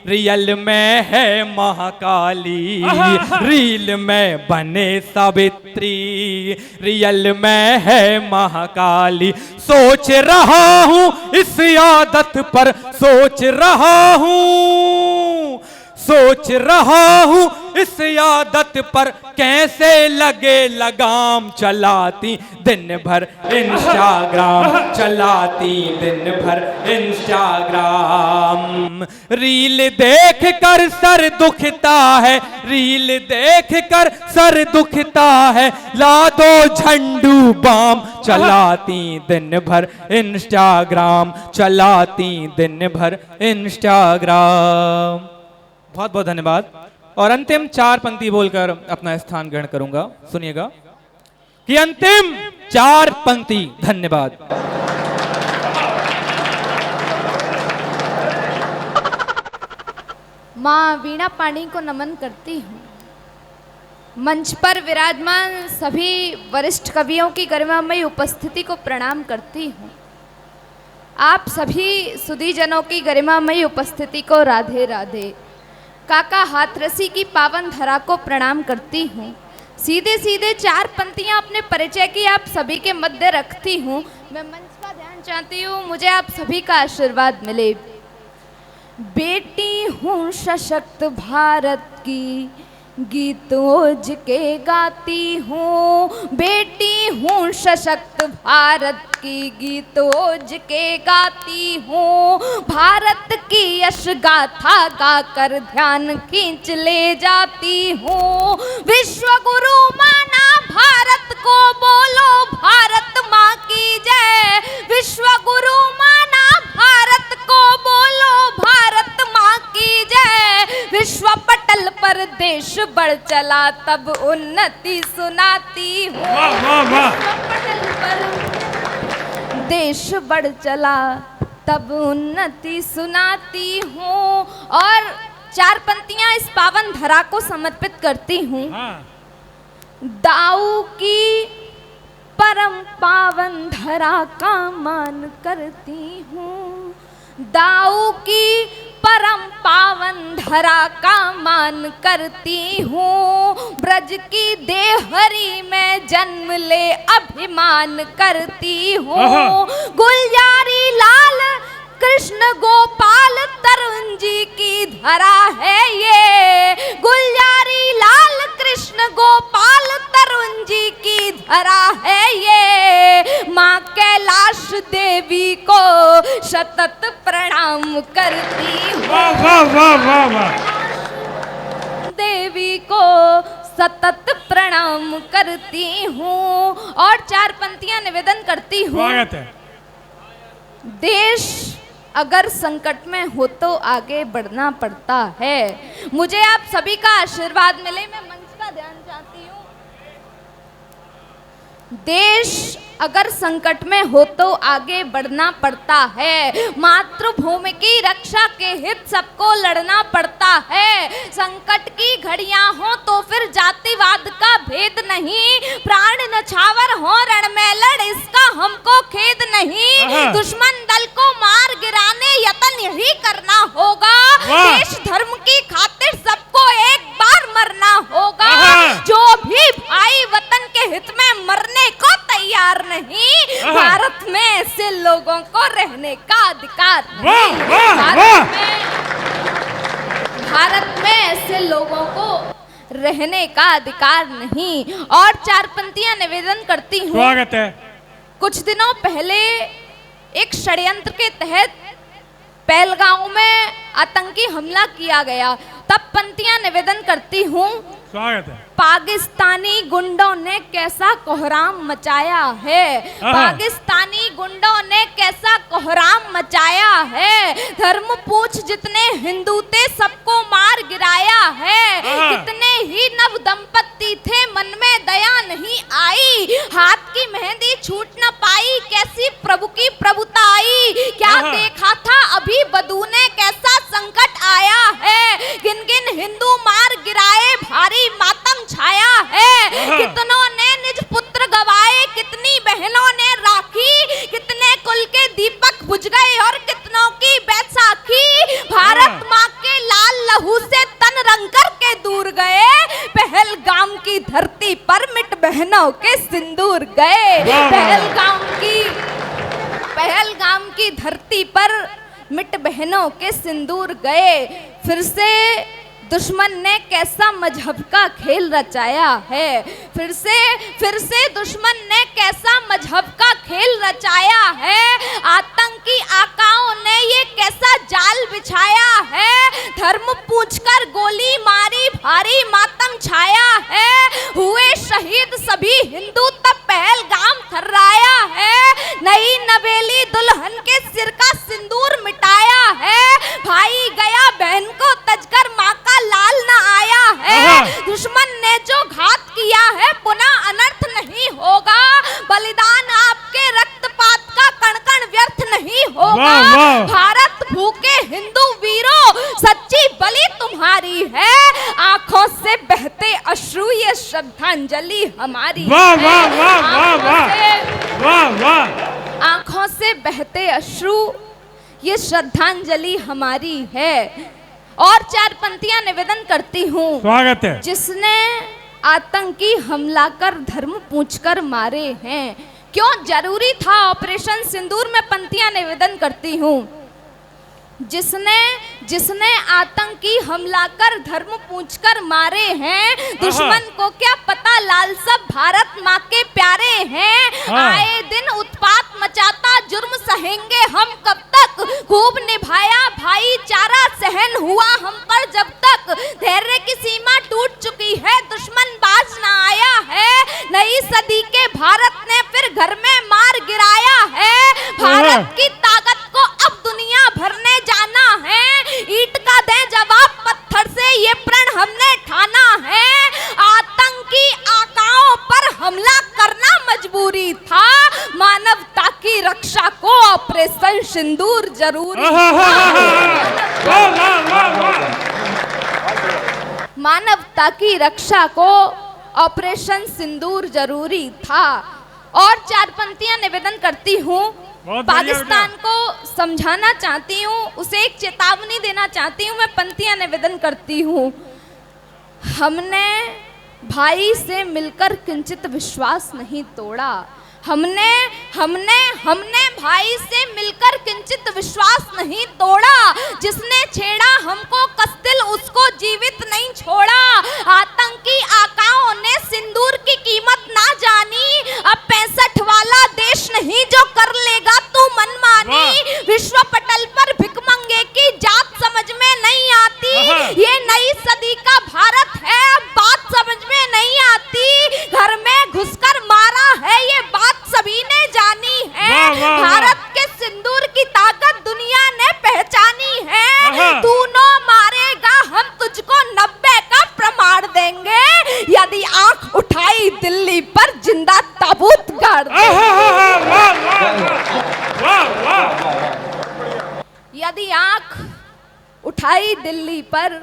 रियल में है महाकाली। रील में बने सावित्री, रियल में है महाकाली। सोच रहा हूँ इस आदत पर, सोच रहा हूँ, सोच रहा हूँ इस आदत पर, कैसे लगे लगाम, चलाती दिन भर इंस्टाग्राम, चलाती दिन भर इंस्टाग्राम। रील देख कर सर दुखता है, रील देख कर सर दुखता है, ला दो झंडू बाम, चलाती दिन भर इंस्टाग्राम, चलाती दिन भर इंस्टाग्राम। बहुत बहुत धन्यवाद। और अंतिम 4 पंक्ति बोलकर अपना स्थान ग्रहण करूंगा। सुनिएगा कि अंतिम 4 पंक्ति। धन्यवाद। माँ वीणा पाणी को नमन करती हूँ। मंच पर विराजमान सभी वरिष्ठ कवियों की गरिमामयी उपस्थिति को प्रणाम करती हूँ। आप सभी सुधीजनों की गरिमामयी उपस्थिति को राधे राधे। काका हाथरसी की पावन धरा को प्रणाम करती हूँ। सीधे सीधे 4 पंक्तियाँ अपने परिचय की आप सभी के मध्य रखती हूँ। मैं मंच का ध्यान चाहती हूँ, मुझे आप सभी का आशीर्वाद मिले। बेटी हूँ सशक्त भारत की, गीतोज के गाती हूँ। बेटी हूँ सशक्त भारत की, गीतोज के गाती हूँ। भारत की यश गाथा गाकर ध्यान खींच ले जाती हूँ। विश्व गुरु माना भारत को, बोलो भारत माँ की जय। विश्व गुरु माना भारत को, बोलो भारत माँ की जय। विश्व पटल पर देश बढ़ चला तब उन्नति सुनाती हूँ। पटल पर देश बढ़ चला तब उन्नति सुनाती हूँ। और 4 पंक्तियाँ इस पावन धरा को समर्पित करती हूँ। दाऊ की परम पावन धरा का मान करती हूँ। दाऊ की परम पावन धरा का मान करती हूँ। ब्रज की देहरी में जन्म ले अभिमान करती हूँ। गुलजारी लाल कृष्ण गोपाल तरुण जी की धरा है ये। गुलजारी लाल कृष्ण गोपाल तरुण जी की धरा है ये। माँ कैलाश देवी को सतत प्रणाम करती हूँ। वाह वाह वाह वाह वाह। देवी को सतत प्रणाम करती हूँ। और 4 पंक्तियाँ निवेदन करती हूँ। स्वागत है। देश अगर संकट में हो तो आगे बढ़ना पड़ता है। मुझे आप सभी का आशीर्वाद मिले, मैं मंच का ध्यान चाहती हूँ। देश अगर संकट में हो तो आगे बढ़ना पड़ता है। मातृभूमि की रक्षा के हित सबको लड़ना पड़ता है। संकट की घड़ियां हो तो फिर जातिवाद का भेद नहीं। प्राण नछावर हो रण में लड़, इसका हमको खेद नहीं। दुश्मन दल को मार गिराने यत्न यही करना होगा। देश धर्म की खातिर सबको एक बार मरना होगा। जो भी भाई वतन के हित में मरने को तैयार नहीं, भारत में ऐसे लोगों को रहने का अधिकार नहीं। भारत में ऐसे लोगों को रहने का अधिकार नहीं। और 4 पंक्तियां निवेदन करती हूँ। स्वागत है। कुछ दिनों पहले एक षड्यंत्र के तहत पहलगांव में आतंकी हमला किया गया, तब पंक्तियां निवेदन करती हूँ। स्वागत है। पाकिस्तानी गुंडों ने कैसा कोहराम मचाया है। पाकिस्तानी गुंडों ने कैसा कोहराम मचाया है। धर्म पूछ जितने हिंदू थे सबको मार गिराया है। कितने ही नव दंपत्ति थे मन में दया नहीं आई। हाथ की मेहंदी छूट न पाई, कैसी प्रभु की प्रभुता आई। क्या देखा था अभी बदू ने कैसा संकट आया है। गिन गिन हिंदू मार गिराए, भारी मातम छाया है। कितनों ने निज पुत्र गवाए, कितनी बहनों ने राखी। कितने कुल के दीपक बुझ गए और कितनों की बैसाखी। भारत माँ के लाल लहू से तन रंग कर के दूर गए। पहलगाम की धरती पर मिट बहनों के सिंदूर गए। पहलगाम की धरती पर मिट बहनों के सिंदूर गए। फिर से दुश्मन ने कैसा मजहब का खेल रचाया है। फिर से दुश्मन ने कैसा मजहब का खेल रचाया है। आतंकी आकाओं ने ये कैसा जाल बिछाया है। धर्म पूछकर गोली मारी, भारी मातम छाया है। हुए शहीद सभी हिंदू तब पहलगाम थर्राया है। नई नवेली दुल्हन के सिर का सिंदूर मिटाया है। भाई गया बहन को तजकर माँ का लाल न आया है। दुश्मन ने जो घात किया है पुनः अनर्थ नहीं होगा। बलिदान आपके रक्तपात का कण कण व्यर्थ नहीं होगा। भारत भूखे हिंदू वीरों सच्ची बलि तुम्हारी है। आंखों से बहते अश्रु ये श्रद्धांजलि हमारी आंखों से बहते अश्रु ये श्रद्धांजलि हमारी है। और 4 पंक्तियां निवेदन करती हूँ। स्वागत है। जिसने आतंकी हमला कर धर्म पूछकर मारे हैं। क्यों जरूरी था ऑपरेशन सिंदूर में पंक्तियां निवेदन करती हूँ। जिसने आतंकी हमला कर धर्म पूछकर मारे हैं। दुश्मन को क्या पता लाल सब भारत माँ के प्यारे हैं। आए दिन उत्पात मचाता जुर्म सहेंगे हम कब तक। खूब निभाया भाईचारा सहन हुआ हम पर जब तक। धैर्य की सीमा टूट चुकी है दुश्मन बाज ना आया है। नई सदी के भारत ने फिर घर में मार गिराया है। भारत की ताकत को अब दुनिया भर ने जाना है। ईंट का दे जवाब पत्थर से ये प्रण हमने ठाना है। आतंकी आकाओं पर हमला करना मजबूरी था। मानवता की रक्षा को ऑपरेशन सिंदूर जरूरी मानवता की रक्षा को ऑपरेशन सिंदूर जरूरी था। और 4 पंक्तियां निवेदन करती हूँ। पाकिस्तान को समझाना चाहती हूँ, उसे एक चेतावनी देना चाहती हूँ। मैं पंक्तियां निवेदन करती हूँ। हमने भाई से मिलकर किंचित विश्वास नहीं तोड़ा। हमने भाई से मिलकर किंचित विश्वास नहीं तोड़ा। जिसने छेड़ा हमको कस्तिल उसको जीवित नहीं छोड़ा। आतंकी आकाओं ने सिंदूर की कीमत ना जानी। अब 65 वाला देश नहीं जो कर लेगा तू मनमानी। विश्व पटल पर भिखमंगे की जात समझ में नहीं आती। ये नई सदी का भारत है अब बात समझ में नहीं आती। घर में घुसकर मारा है ये बात सभी ने जानी है। भारत के सिंदूर की ताकत दुनिया ने पहचानी है। तू नो मारेगा हम तुझको 90 का प्रमाण देंगे। यदि आंख उठाई दिल्ली पर जिंदा ताबूत गाड़ यदि आंख उठाई दिल्ली पर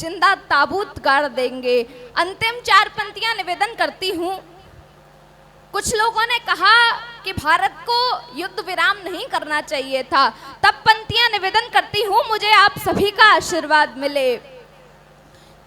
जिंदा ताबूत गाड़ देंगे। अंतिम 4 पंक्तियां निवेदन करती हूँ। कुछ लोगों ने कहा कि भारत को युद्ध विराम नहीं करना चाहिए था। तब पंक्तियां निवेदन करती हूँ, मुझे आप सभी का आशीर्वाद मिले।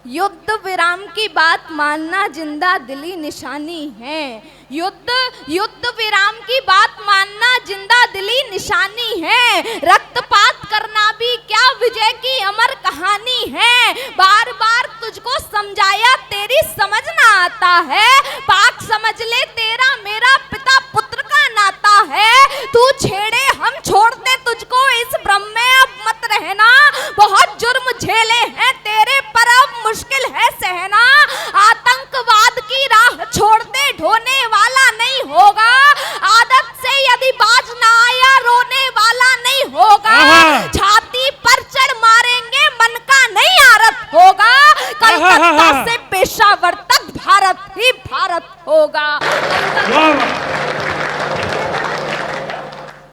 युद्ध विराम की बात मानना जिंदा दिली निशानी है। युद्ध विराम की बात मानना जिंदा दिली निशानी है। रक्तपात करना भी क्या विजय की अमर कहानी है। बार बार तुझको समझाया तेरी समझ ना आता है। पाक समझ ले तेरा मेरा पिता पुत्र का नाता है। तू छेड़े हम छोड़ दे तुझको इस भ्रम में अब मत रहना। बहुत जुर्म झेले हैं तेरे पर अब मुश्किल है सहना। आतंकवाद की राह छोड़ दे ढोने वाला नहीं होगा। आदत से यदि बाज ना आया रोने वाला नहीं होगा। छाती पर चढ़ मारेंगे मन का नहीं आरत होगा। कलकत्ता से पेशावर तक भारत ही भारत होगा।